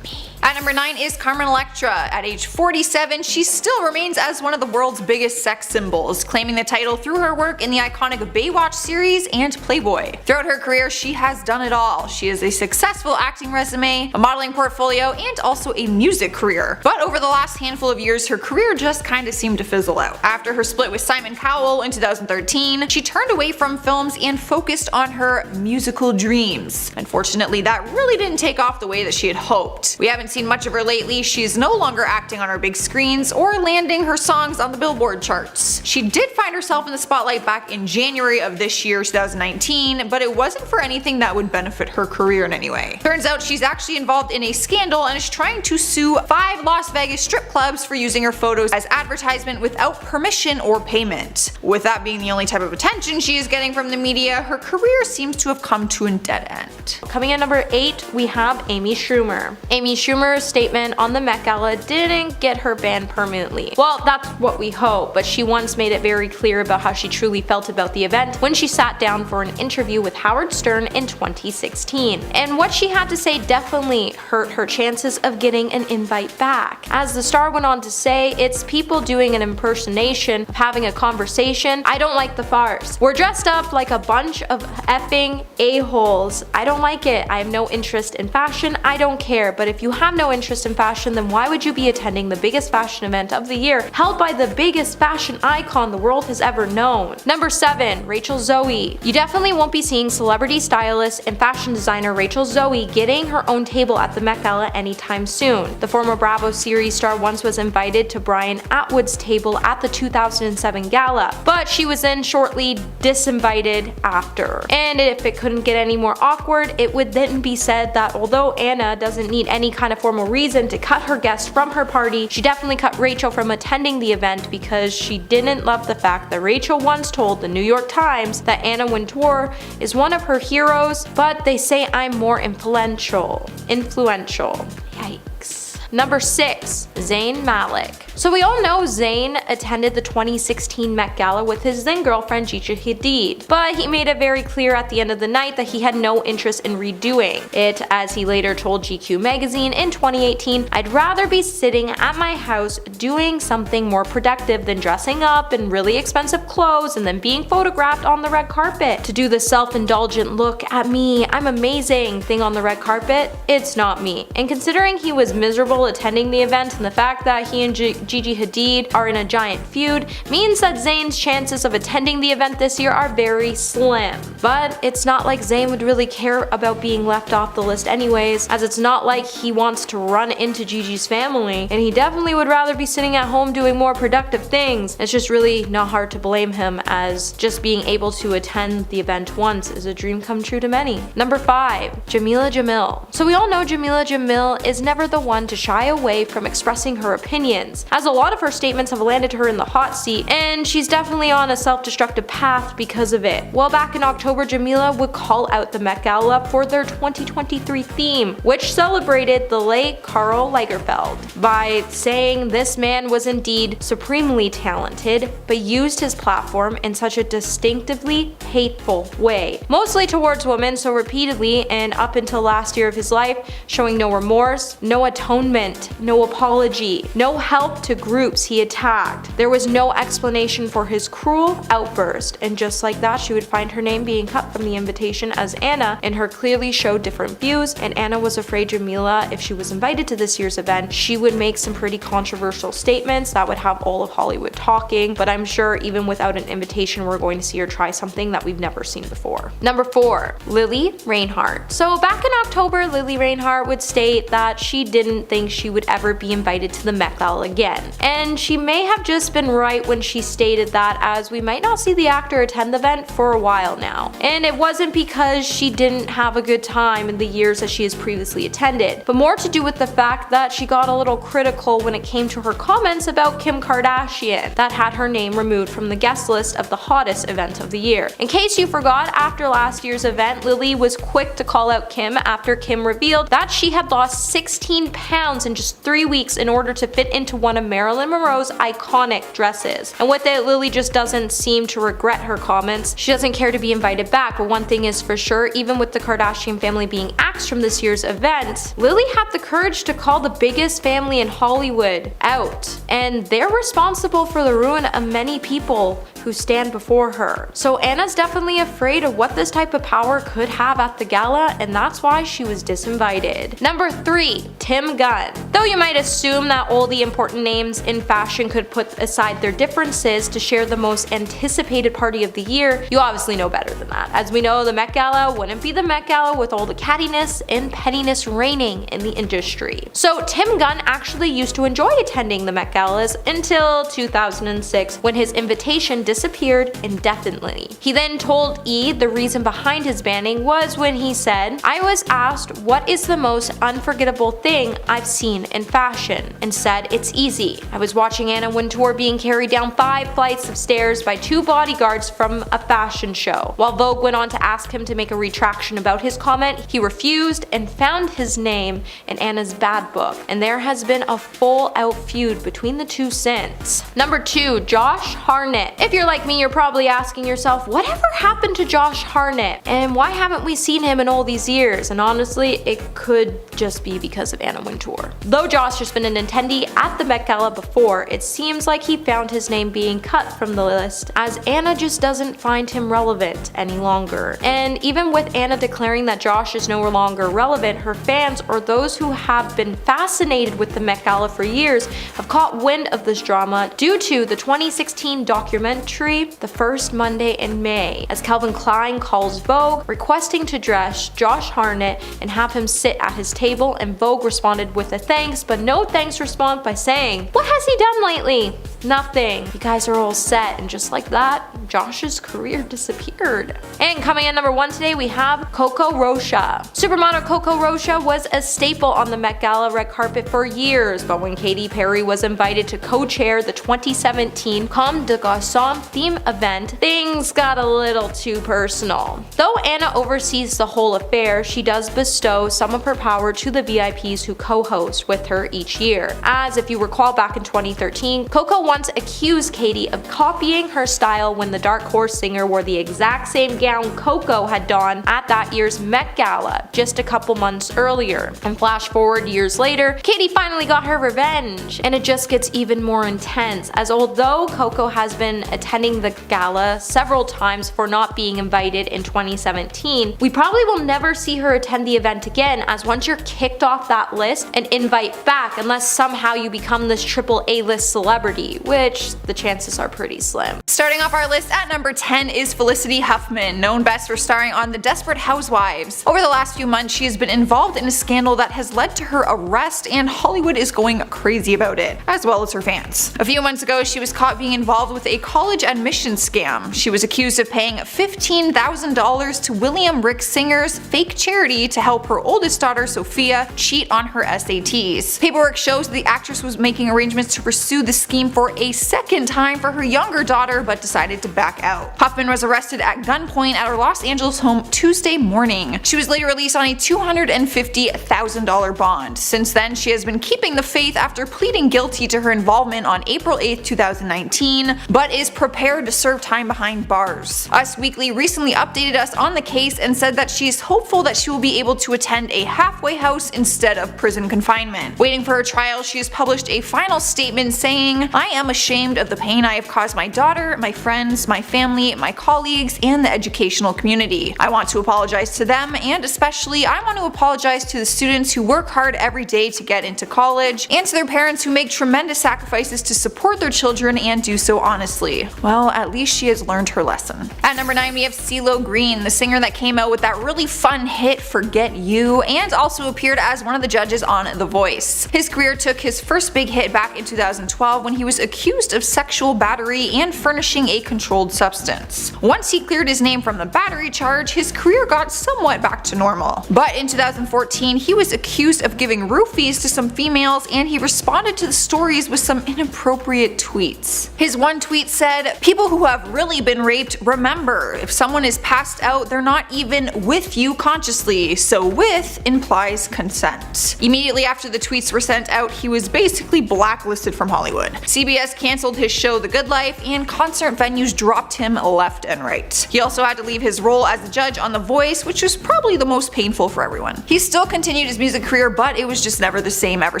At number 9 is Carmen Electra. At age 47, she still remains as one of the world's biggest sex symbols, claiming the title through her work in the iconic Baywatch series and Playboy. Throughout her career, she has done it all. She has a successful acting resume, a modeling portfolio, and also a music career. But over the last handful of years, her career just kinda seemed to fizzle out. After her split with Simon Cowell in 2013, she turned away from films and focused on her musical dreams. Unfortunately, that really didn't take off the way that she had hoped. We haven't seen much of her lately. She's no longer acting on our big screens or landing her songs on the Billboard charts. She did find herself in the spotlight back in January of this year, 2019, but it wasn't for anything that would benefit her career in any way. Turns out she's actually involved in a scandal and is trying to sue 5 Las Vegas strip clubs for using her photos as advertisement without permission or payment. With that being the only type of attention she is getting from the media, her career seems to have come to a dead end. Coming in number 8, we have Amy Schumer. Amy Schumer's statement on the Met Gala didn't get her banned permanently. Well, that's what we hope, but she once made it very clear about how she truly felt about the event when she sat down for an interview with Howard Stern in 2016. And what she had to say definitely hurt her chances of getting an invite back. As the star went on to say, it's people doing an impersonation of having a conversation. I don't like the farce. We're dressed up like a bunch of effing a-holes. I don't like it. I have no interest in fashion. I don't care. But if you have no interest in fashion, then why would you be attending the biggest fashion event of the year, held by the biggest fashion icon the world has ever known? Number 7, Rachel Zoe. You definitely won't be seeing celebrity stylist and fashion designer Rachel Zoe getting her own table at the Met Gala anytime soon. The former Bravo series star once was invited to Brian Atwood's table at the 2007 gala, but she was then shortly disinvited after. And if it couldn't get any more awkward, it would then be said that although Anna doesn't need any kind of formal reason to cut her guest from her party, she definitely cut Rachel from attending the event because she didn't love the fact that Rachel once told the New York Times that Anna Wintour is one of her heroes, but they say I'm more influential. Yikes. Number 6, Zayn Malik. So we all know Zayn attended the 2016 Met Gala with his then girlfriend Gigi Hadid, but he made it very clear at the end of the night that he had no interest in redoing it, as he later told GQ magazine in 2018, "I'd rather be sitting at my house doing something more productive than dressing up in really expensive clothes and then being photographed on the red carpet. To do the self-indulgent look at me, I'm amazing thing on the red carpet, it's not me." And considering he was miserable attending the event and the fact that he and Gigi Hadid are in a giant feud means that Zayn's chances of attending the event this year are very slim. But it's not like Zayn would really care about being left off the list anyways, as it's not like he wants to run into Gigi's family, and he definitely would rather be sitting at home doing more productive things. It's just really not hard to blame him, as just being able to attend the event once is a dream come true to many. Number 5, Jamila Jamil. So we all know Jamila Jamil is never the one to shy away from expressing her opinions, as a lot of her statements have landed her in the hot seat, and she's definitely on a self-destructive path because of it. Well, back in October, Jamila would call out the Met Gala for their 2023 theme, which celebrated the late Karl Lagerfeld, by saying this man was indeed supremely talented, but used his platform in such a distinctively hateful way, mostly towards women, so repeatedly and up until last year of his life, showing no remorse, no atonement, no apology, no help to groups he attacked. There was no explanation for his cruel outburst, and just like that, she would find her name being cut from the invitation, as Anna and her clearly showed different views, and Anna was afraid Jamila, if she was invited to this year's event, she would make some pretty controversial statements that would have all of Hollywood talking, but I'm sure even without an invitation, we're going to see her try something that we've never seen before. Number 4, Lily Reinhart. So back in October, Lily Reinhart would state that she didn't think she would ever be invited to the Met Gala again. And she may have just been right when she stated that, as we might not see the actor attend the event for a while now. And it wasn't because she didn't have a good time in the years that she has previously attended, but more to do with the fact that she got a little critical when it came to her comments about Kim Kardashian, that had her name removed from the guest list of the hottest event of the year. In case you forgot, after last year's event, Lily was quick to call out Kim after Kim revealed that she had lost 16 pounds pounds in just 3 weeks in order to fit into one of Marilyn Monroe's iconic dresses. And with it, Lily just doesn't seem to regret her comments. She doesn't care to be invited back, but one thing is for sure, even with the Kardashian family being axed from this year's event, Lily had the courage to call the biggest family in Hollywood out. And they're responsible for the ruin of many people who stand before her. So Anna's definitely afraid of what this type of power could have at the gala, and that's why she was disinvited. Number 3, Tim Gunn. Though you might assume that all the important names in fashion could put aside their differences to share the most anticipated party of the year, you obviously know better than that. As we know, the Met Gala wouldn't be the Met Gala with all the cattiness and pettiness reigning in the industry. So Tim Gunn actually used to enjoy attending the Met Galas until 2006, when his invitation disappeared indefinitely. He then told E! the reason behind his banning was when he said, "I was asked what is the most unforgettable thing I've seen in fashion, and said it's easy. I was watching Anna Wintour being carried down 5 flights of stairs by 2 bodyguards from a fashion show." While Vogue went on to ask him to make a retraction about his comment, he refused and found his name in Anna's bad book, and there has been a full-out feud between the two since. Number 2, Josh Hartnett. If you're like me, you're probably asking yourself, whatever happened to Josh Hartnett? And why haven't we seen him in all these years? And honestly, it could just be because of Anna Wintour. Though Josh has been an attendee at the Met Gala before, it seems like he found his name being cut from the list, as Anna just doesn't find him relevant any longer. And even with Anna declaring that Josh is no longer relevant, her fans, or those who have been fascinated with the Met Gala for years, have caught wind of this drama due to the 2016 documentary The First Monday in May, as Calvin Klein calls Vogue, requesting to dress Josh Hartnett and have him sit at his table, and Vogue responded with a thanks but no thanks response by saying, "What has he done lately?" Nothing. You guys are all set, and just like that, Josh's career disappeared. And coming in number 1 today, we have Coco Rocha. Supermodel Coco Rocha was a staple on the Met Gala red carpet for years, but when Katy Perry was invited to co-chair the 2017 Comme des Garçons theme event, things got a little too personal. Though Anna oversees the whole affair, she does bestow some of her power to the VIPs who co-host with her each year. As if you recall, back in 2013, Coco once accused Katy of copying her style when the Dark Horse singer wore the exact same gown Coco had donned at that year's Met Gala just a couple months earlier. And flash forward years later, Katy finally got her revenge, and it just gets even more intense, as although Coco has been attending the gala several times for not being invited in 2017, we probably will never see her attend the event again, as once you're kicked off that list, an invite back, unless somehow you become this triple A-list celebrity, which the chances are pretty slim. Starting off our list at number 10 is Felicity Huffman, known best for starring on The Desperate Housewives. Over the last few months, she has been involved in a scandal that has led to her arrest, and Hollywood is going crazy about it, as well as her fans. A few months ago, she was caught being involved with a college admissions scam. She was accused of paying $15,000 to William Rick Singer's fake charity to help her oldest daughter, Sophia, cheat on her SATs. Paperwork shows the actress was making arrangements to pursue the scheme for a second time for her younger daughter, but decided to back out. Huffman was arrested at gunpoint at her Los Angeles home Tuesday morning. She was later released on a $250,000 bond. Since then, she has been keeping the faith after pleading guilty to her involvement on April 8, 2019, but is prepared to serve time behind bars. Us Weekly recently updated us on the case and said that she is hopeful that she will be able to attend a halfway house instead of prison confinement. Waiting for her trial, she has published a final statement saying, "I am ashamed of the pain I have caused my daughter, my friends, my family, my colleagues, and the educational community. I want to apologize to them, and especially I want to apologize to the students who work hard every day to get into college, and to their parents who make tremendous sacrifices to support their children and do so honestly." Well, at least she has learned her lesson. At number 9, we have CeeLo Green, the singer that came out with that really fun hit Forget You, and also appeared as one of the judges on The Voice. His career took his first big hit back in 2012 when he was accused of sexual battery and furnishing a controlled substance. Once he cleared his name from the battery charge, his career got somewhat back to normal. But in 2014, he was accused of giving roofies to some females, and he responded to the stories with some inappropriate tweets. His one tweet said, "People who have really been raped, remember, if someone is passed out, they're not even with you consciously, so with implies consent." Immediately after the tweets were sent out, he was basically blacklisted from Hollywood. CBS cancelled his show The Good Life, and concert venues dropped him left and right. He also had to leave his role as a judge on The Voice, which was probably the most painful for everyone. He still continued his music career, but it was just never the same ever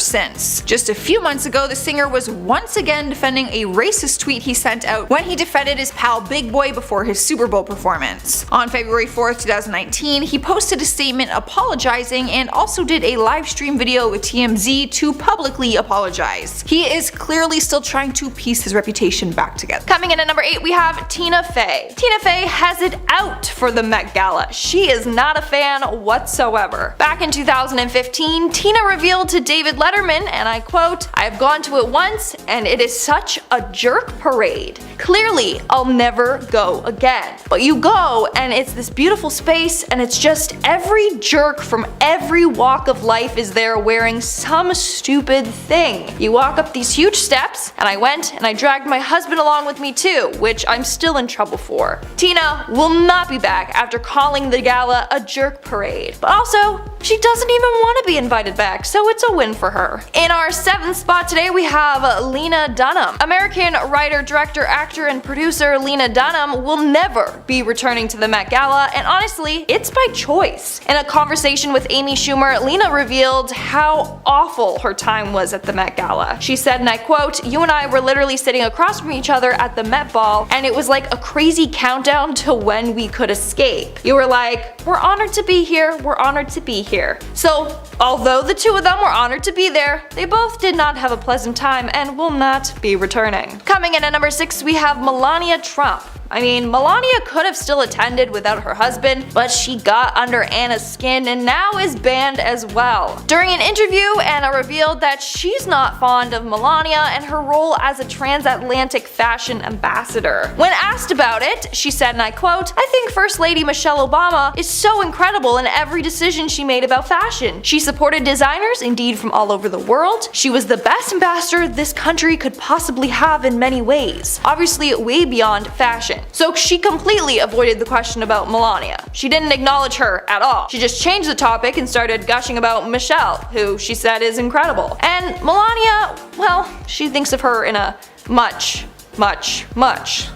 since. Just a few months ago, the singer was once again defending a racist tweet he sent out when he defended his pal Big Boy before his Super Bowl performance. On February 4th, 2019, he posted a statement apologizing and also did a live stream video with TMZ to publicly apologize. He is clearly still trying to piece his reputation back together. Coming in at number 8, we have Tina Fey. Tina Fey has it out for the Met Gala. She is not a fan whatsoever. Back in 2015, Tina revealed to David Letterman, and I quote, "I have gone to it once, and it is such a jerk parade. Clearly, I'll never go again. But you go, and it's this beautiful space, and it's just every jerk from every walk of life is there wearing some stupid thing. You walk up these huge steps, and I went and I dragged my husband along with me too, which I'm still in trouble for." Tina will not be back after calling the gala a jerk parade. But also, she doesn't even want to be invited back, so it's a win for her. In our 7th spot today, we have Lena Dunham. American writer, director, actor, and producer Lena Dunham will never be returning to the Met Gala, and honestly, it's by choice. In a conversation with Amy Schumer, Lena revealed how awful her time was at the Met Gala. She said, and I quote, "You and I were literally sitting across from each other at the Met Ball, and it was like a crazy countdown to when we could escape. You were like, we're honored to be here, we're honored to be here." So, although the two of them were honored to be there, they both did not have a pleasant time and will not be returning. Coming in at number 6, we have Melania Trump. I mean, Melania could have still attended without her husband, but she got under Anna's skin and now is banned as well. During an interview, Anna revealed that she's not fond of Melania and her role as a transatlantic fashion ambassador. When asked about it, she said, and I quote, "I think First Lady Michelle Obama is so incredible in every decision she made about fashion. She supported designers, indeed from all over the world. She was the best ambassador this country could possibly have in many ways. Obviously way beyond fashion." So she completely avoided the question about Melania. She didn't acknowledge her at all. She just changed the topic and started gushing about Michelle, who she said is incredible. And Melania, well, she thinks of her in a much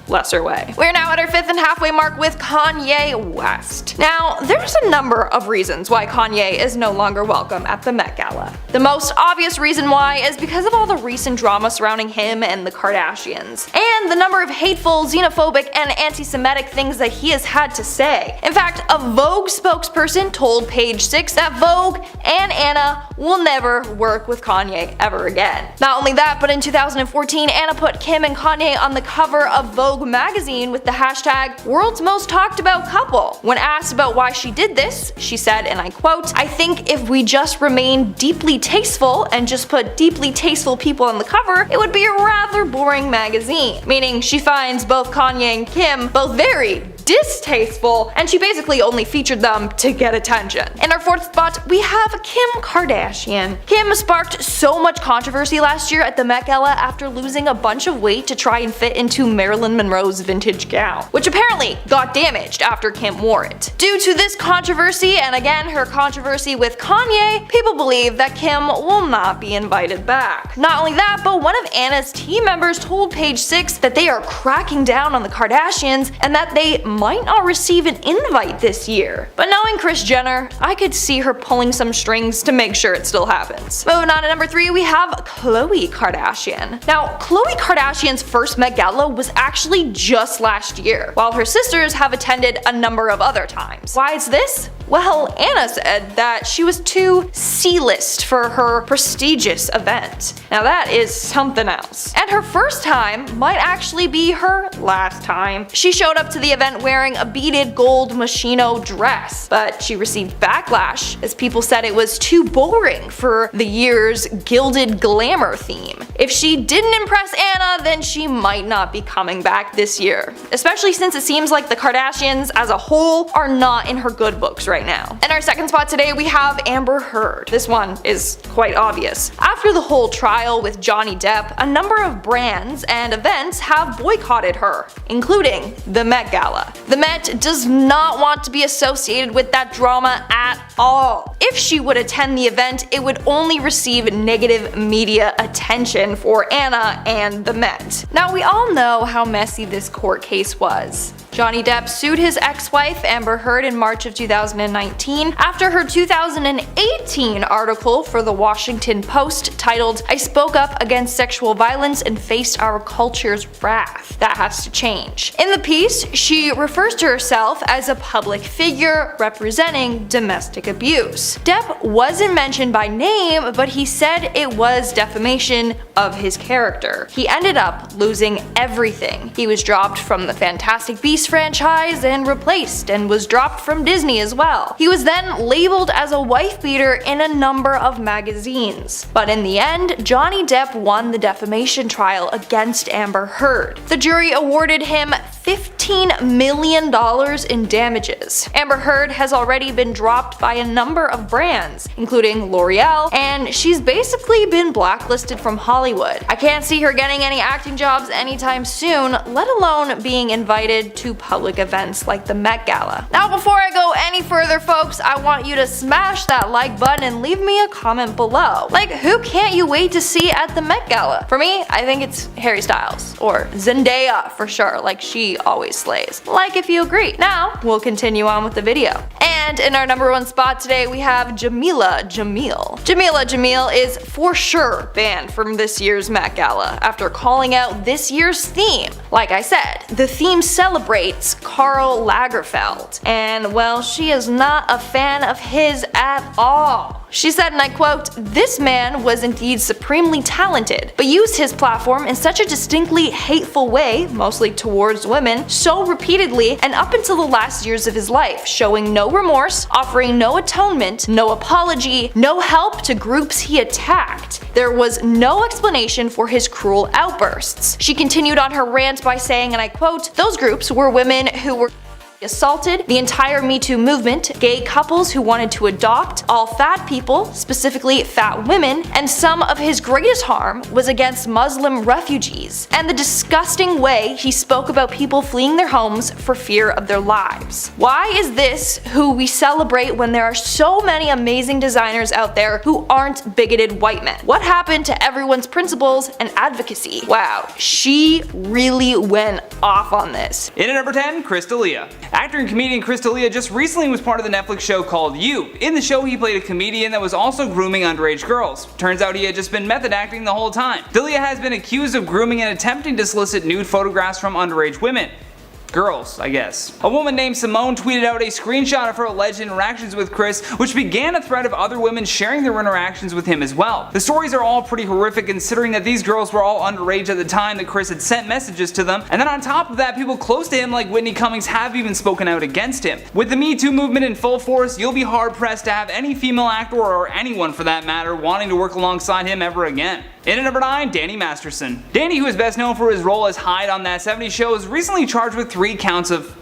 lesser way. We're now at our 5th and halfway mark with Kanye West. Now, there's a number of reasons why Kanye is no longer welcome at the Met Gala. The most obvious reason why is because of all the recent drama surrounding him and the Kardashians, and the number of hateful, xenophobic, and anti-Semitic things that he has had to say. In fact, a Vogue spokesperson told Page 6 that Vogue and Anna will never work with Kanye ever again. Not only that, but in 2014, Anna put Kim and Kanye on the cover of Vogue magazine with the hashtag "World's Most Talked About Couple." When asked about why she did this, she said, and I quote, "I think if we just remain deeply tasteful and just put deeply tasteful people on the cover, it would be a rather boring magazine." Meaning she finds both Kanye and Kim both very distasteful, and she basically only featured them to get attention. In our 4th spot, we have Kim Kardashian. Kim sparked so much controversy last year at the Met Gala after losing a bunch of weight to try and fit into Marilyn Monroe's vintage gown, which apparently got damaged after Kim wore it. Due to this controversy, and again her controversy with Kanye, people believe that Kim will not be invited back. Not only that, but one of Anna's team members told Page 6 that they are cracking down on the Kardashians and that they might not receive an invite this year. But knowing Kris Jenner, I could see her pulling some strings to make sure it still happens. Moving on to number 3, we have Khloe Kardashian. Now, Khloe Kardashian's first Met Gala was actually just last year, while her sisters have attended a number of other times. Why is this? Well, Anna said that she was too C-list for her prestigious event. Now that is something else. And her first time might actually be her last time. She showed up to the event wearing a beaded gold Moschino dress, but she received backlash as people said it was too boring for the year's gilded glamour theme. If she didn't impress Anna, then she might not be coming back this year, especially since it seems like the Kardashians as a whole are not in her good books right now. In our second spot today, we have Amber Heard. This one is quite obvious. After the whole trial with Johnny Depp, a number of brands and events have boycotted her, including the Met Gala. The Met does not want to be associated with that drama at all. If she would attend the event, it would only receive negative media attention for Anna and the Met. Now, we all know how messy this court case was. Johnny Depp sued his ex-wife Amber Heard in March of 2019 after her 2018 article for the Washington Post titled "I spoke up against sexual violence and faced our culture's wrath. That has to change." In the piece, she refers to herself as a public figure representing domestic abuse. Depp wasn't mentioned by name, but he said it was defamation of his character. He ended up losing everything. He was dropped from the Fantastic Beasts franchise and replaced, and was dropped from Disney as well. He was then labeled as a wife beater in a number of magazines. But in the end, Johnny Depp won the defamation trial against Amber Heard. The jury awarded him $15 million in damages. Amber Heard has already been dropped by a number of brands, including L'Oreal, and she's basically been blacklisted from Hollywood. I can't see her getting any acting jobs anytime soon, let alone being invited to public events like the Met Gala. Now, before I go any further, folks, I want you to smash that like button and leave me a comment below. Like, who can't you wait to see at the Met Gala? For me, I think it's Harry Styles, or Zendaya for sure, like she always slays. Like if you agree. Now, we'll continue on with the video. And in our number one spot today, we have Jamila Jamil. Jamila Jamil is for sure banned from this year's Met Gala after calling out this year's theme. Like I said, the theme celebrates Karl Lagerfeld, and well, she is not a fan of his at all. She said, and I quote, "This man was indeed supremely talented, but used his platform in such a distinctly hateful way, mostly towards women, so repeatedly and up until the last years of his life, showing no remorse, offering no atonement, no apology, no help to groups he attacked. There was no explanation for his cruel outbursts." She continued on her rant by saying, and I quote, "Those groups were women who were assaulted, the entire Me Too movement, gay couples who wanted to adopt, all fat people, specifically fat women, and some of his greatest harm was against Muslim refugees, and the disgusting way he spoke about people fleeing their homes for fear of their lives. Why is this who we celebrate when there are so many amazing designers out there who aren't bigoted white men? What happened to everyone's principles and advocacy?" Wow, she really went off on this. In at number 10, Chris D'Elia. Actor and comedian Chris D'Elia just recently was part of the Netflix show called You. In the show, he played a comedian that was also grooming underage girls. Turns out he had just been method acting the whole time. D'Elia has been accused of grooming and attempting to solicit nude photographs from underage women. Girls, I guess. A woman named Simone tweeted out a screenshot of her alleged interactions with Chris, which began a thread of other women sharing their interactions with him as well. The stories are all pretty horrific considering that these girls were all underage at the time that Chris had sent messages to them, and then on top of that, people close to him like Whitney Cummings have even spoken out against him. With the Me Too movement in full force, you'll be hard pressed to have any female actor, or anyone for that matter, wanting to work alongside him ever again. In at number 9, Danny Masterson. Danny, who is best known for his role as Hyde on That 70s Show, is recently charged with 3 counts of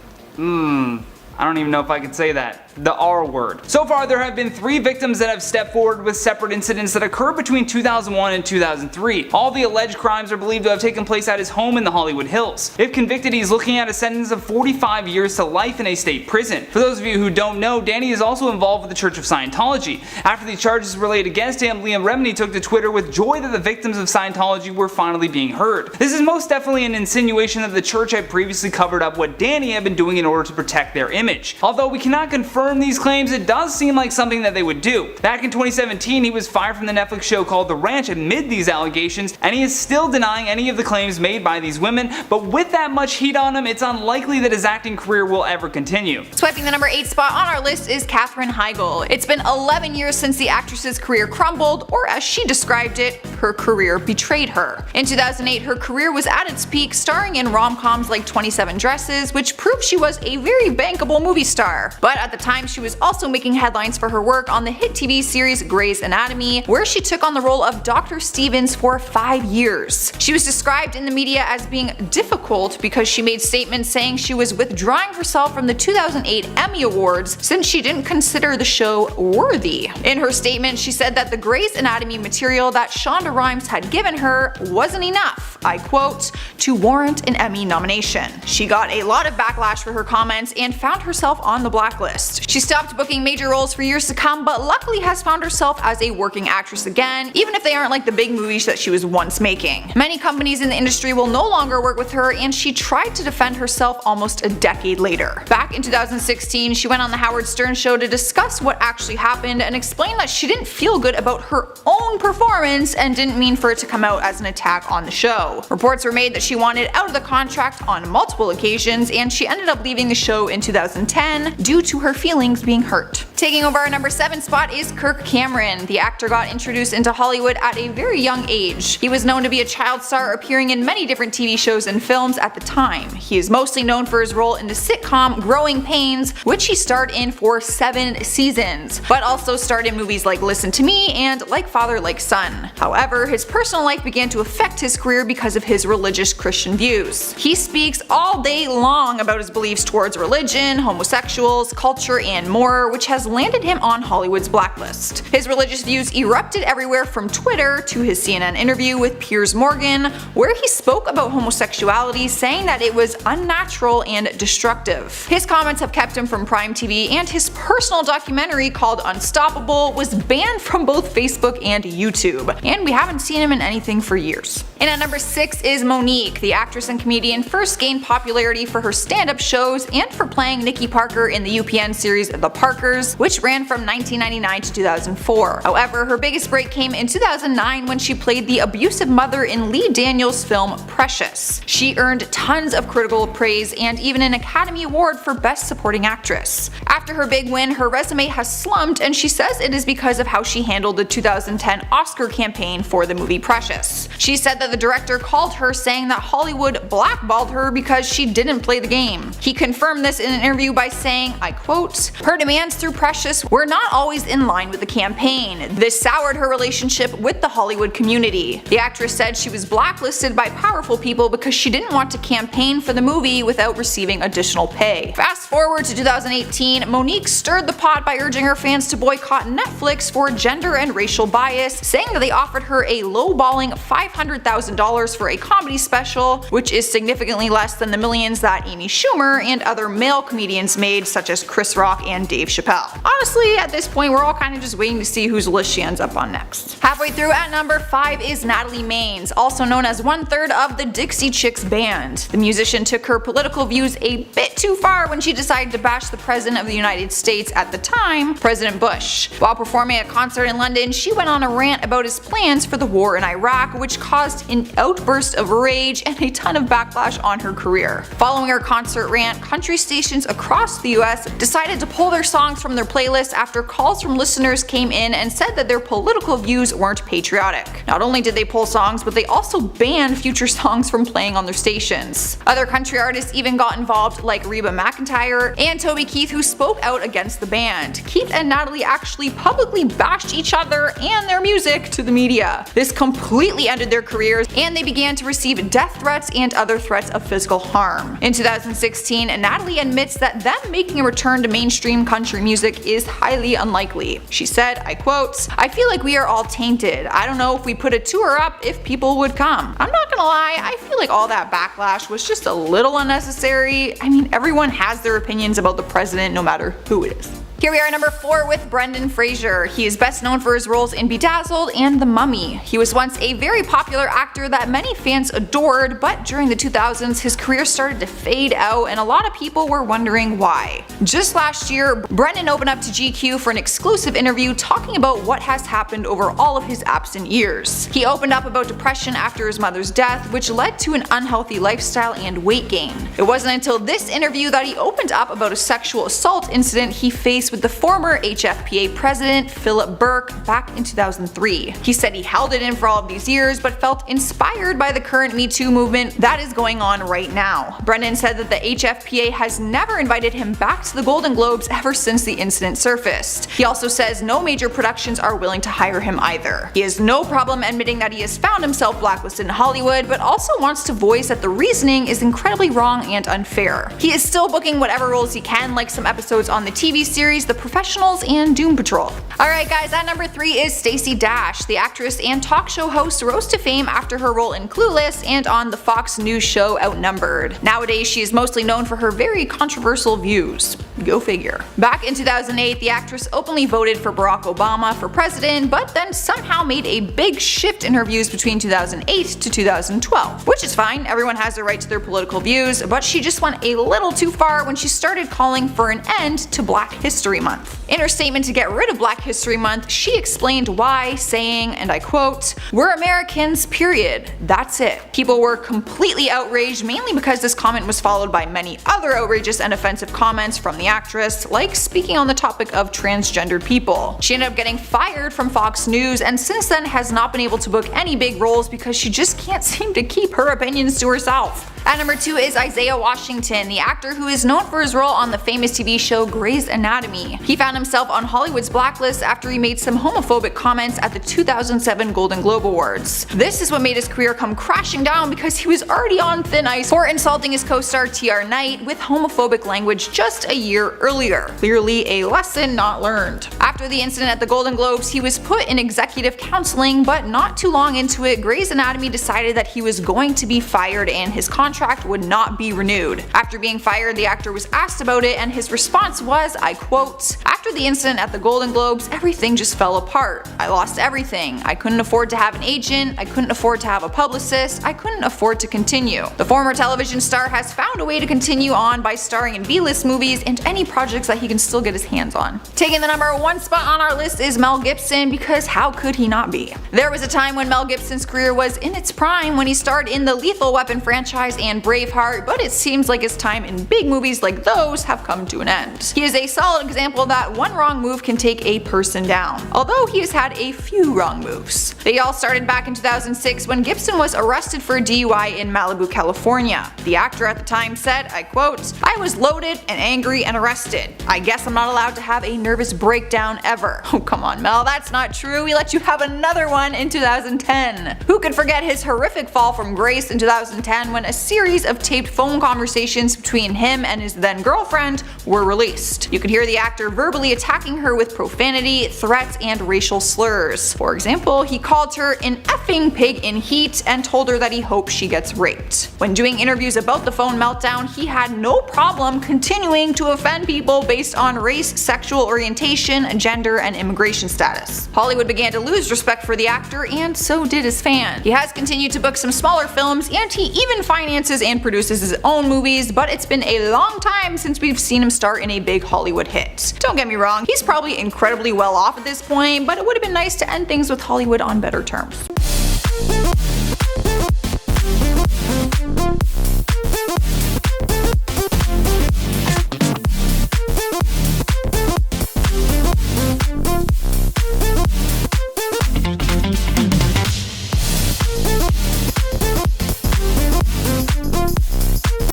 I don't even know if I could say that. The R word. So far, there have been 3 victims that have stepped forward with separate incidents that occurred between 2001 and 2003. All the alleged crimes are believed to have taken place at his home in the Hollywood Hills. If convicted, he's looking at a sentence of 45 years to life in a state prison. For those of you who don't know, Danny is also involved with the Church of Scientology. After the charges were laid against him, Liam Remini took to Twitter with joy that the victims of Scientology were finally being heard. This is most definitely an insinuation that the church had previously covered up what Danny had been doing in order to protect their image. Although we cannot confirm these claims, it does seem like something that they would do. Back in 2017, he was fired from the Netflix show called The Ranch amid these allegations, and he is still denying any of the claims made by these women, but with that much heat on him, it's unlikely that his acting career will ever continue. Swiping the number 8 spot on our list is Katherine Heigl. It's been 11 years since the actress's career crumbled, or as she described it, her career betrayed her. In 2008, her career was at its peak, starring in rom-coms like 27 Dresses, which proved she was a very bankable movie star. But at the time, she was also making headlines for her work on the hit TV series Grey's Anatomy, where she took on the role of Dr. Stevens for 5 years. She was described in the media as being difficult because she made statements saying she was withdrawing herself from the 2008 Emmy Awards since she didn't consider the show worthy. In her statement, she said that the Grey's Anatomy material that Shonda Rhimes had given her wasn't enough, I quote, to warrant an Emmy nomination. She got a lot of backlash for her comments and found herself on the blacklist. She stopped booking major roles for years to come, but luckily has found herself as a working actress again, even if they aren't like the big movies that she was once making. Many companies in the industry will no longer work with her, and she tried to defend herself almost a decade later. Back in 2016, she went on the Howard Stern show to discuss what actually happened and explained that she didn't feel good about her own performance and didn't mean for it to come out as an attack on the show. Reports were made that she wanted out of the contract on multiple occasions, and she ended up leaving the show in 2010 due to her feelings being hurt. Taking over our number 7 spot is Kirk Cameron. The actor got introduced into Hollywood at a very young age. He was known to be a child star, appearing in many different TV shows and films at the time. He is mostly known for his role in the sitcom Growing Pains, which he starred in for 7 seasons, but also starred in movies like Listen to Me and Like Father Like Son. However, his personal life began to affect his career because of his religious Christian views. He speaks all day long about his beliefs towards religion, homosexuals, culture, and more, which has landed him on Hollywood's blacklist. His religious views erupted everywhere from Twitter to his CNN interview with Piers Morgan, where he spoke about homosexuality, saying that it was unnatural and destructive. His comments have kept him from Prime TV, and his personal documentary called Unstoppable was banned from both Facebook and YouTube, and we haven't seen him in anything for years. And at number 6 is Monique. The actress and comedian first gained popularity for her stand-up shows and for playing Nikki Parker in the UPN series The Parkers, which ran from 1999 to 2004. However, her biggest break came in 2009 when she played the abusive mother in Lee Daniels' film Precious. She earned tons of critical praise and even an Academy Award for Best Supporting Actress. After her big win, her resume has slumped, and she says it is because of how she handled the 2010 Oscar campaign for the movie Precious. She said that the director called her saying that Hollywood blackballed her because she didn't play the game. He confirmed this in an interview by saying, I quote, "Her demands through Precious were not always in line with the campaign. This soured her relationship with the Hollywood community." The actress said she was blacklisted by powerful people because she didn't want to campaign for the movie without receiving additional pay. Fast forward to 2018, Monique stirred the pot by urging her fans to boycott Netflix for gender and racial bias, saying that they offered her a low-balling $500,000 for a comedy special, which is significantly less than the millions that Amy Schumer and other male comedians made, such as Chris Rock and Dave Chappelle. Honestly, at this point, we're all kind of just waiting to see whose list she ends up on next. Halfway through at number 5 is Natalie Maines, also known as 1/3 of the Dixie Chicks band. The musician took her political views a bit too far when she decided to bash the President of the United States at the time, President Bush. While performing a concert in London, she went on a rant about his plans for the war in Iraq, which caused an outburst of rage and a ton of backlash on her career. Following her concert rant, country stations across the US decided to pull their songs from their playlist after calls from listeners came in and said that their political views weren't patriotic. Not only did they pull songs, but they also banned future songs from playing on their stations. Other country artists even got involved, like Reba McEntire and Toby Keith, who spoke out against the band. Keith and Natalie actually publicly bashed each other and their music to the media. This completely ended their careers, and they began to receive death threats and other threats of physical harm. In 2016, Natalie admits that them making a return to mainstream country music is highly unlikely. She said, I quote, "I feel like we are all tainted. I don't know if we put a tour up if people would come. I'm not gonna lie, I feel like all that backlash was just a little unnecessary. I mean, everyone has their opinions about the president no matter who it is." Here we are at number 4 with Brendan Fraser. He is best known for his roles in Bedazzled and The Mummy. He was once a very popular actor that many fans adored, but during the 2000s his career started to fade out and a lot of people were wondering why. Just last year, Brendan opened up to GQ for an exclusive interview talking about what has happened over all of his absent years. He opened up about depression after his mother's death, which led to an unhealthy lifestyle and weight gain. It wasn't until this interview that he opened up about a sexual assault incident he faced interviews with the former HFPA president Philip Burke back in 2003. He said he held it in for all of these years but felt inspired by the current Me Too movement that is going on right now. Brennan said that the HFPA has never invited him back to the Golden Globes ever since the incident surfaced. He also says no major productions are willing to hire him either. He has no problem admitting that he has found himself blacklisted in Hollywood, but also wants to voice that the reasoning is incredibly wrong and unfair. He is still booking whatever roles he can, like some episodes on the TV series The Professionals and Doom Patrol. Alright guys, at number 3 is Stacey Dash. The actress and talk show host rose to fame after her role in Clueless and on the Fox News show Outnumbered. Nowadays she is mostly known for her very controversial views. Go figure. Back in 2008, the actress openly voted for Barack Obama for president, but then somehow made a big shift in her views between 2008 to 2012. Which is fine, everyone has the right to their political views, but she just went a little too far when she started calling for an end to Black History Month. In her statement to get rid of Black History Month, she explained why, saying, and I quote, "We're Americans, period. That's it." People were completely outraged, mainly because this comment was followed by many other outrageous and offensive comments from the actress, like speaking on the topic of transgendered people. She ended up getting fired from Fox News and since then has not been able to book any big roles because she just can't seem to keep her opinions to herself. At number 2 is Isaiah Washington, the actor who is known for his role on the famous TV show Grey's Anatomy. He found himself on Hollywood's blacklist after he made some homophobic comments at the 2007 Golden Globe Awards. This is what made his career come crashing down because he was already on thin ice for insulting his co-star TR Knight with homophobic language just a year earlier. Clearly a lesson not learned. After the incident at the Golden Globes, he was put in executive counseling, but not too long into it, Grey's Anatomy decided that he was going to be fired and his contract would not be renewed. After being fired, the actor was asked about it and his response was, I quote, "After the incident at the Golden Globes, everything just fell apart. I lost everything. I couldn't afford to have an agent, I couldn't afford to have a publicist, I couldn't afford to continue." The former television star has found a way to continue on by starring in B-list movies and any projects that he can still get his hands on. Taking the number 1 spot on our list is Mel Gibson, because how could he not be? There was a time when Mel Gibson's career was in its prime when he starred in the Lethal Weapon franchise and Braveheart, but it seems like his time in big movies like those have come to an end. He is a solid example that one wrong move can take a person down, although he has had a few wrong moves. They all started back in 2006 when Gibson was arrested for DUI in Malibu, California. The actor at the time said, I quote, "I was loaded and angry and arrested. I guess I'm not allowed to have a nervous breakdown ever." Oh come on Mel, that's not true, we let you have another one in 2010. Who could forget his horrific fall from grace in 2010 when a series of taped phone conversations between him and his then girlfriend were released. You could hear the actor verbally attacking her with profanity, threats, and racial slurs. For example, he called her an effing pig in heat and told her that he hopes she gets raped. When doing interviews about the phone meltdown, he had no problem continuing to offend people based on race, sexual orientation, gender, and immigration status. Hollywood began to lose respect for the actor, and so did his fans. He has continued to book some smaller films, and he even finances and produces his own movies, but it's been a long time since we've seen him star in a big Hollywood hit. Don't get me wrong, he's probably incredibly well off at this point, but it would have been nice to end things with Hollywood on better terms.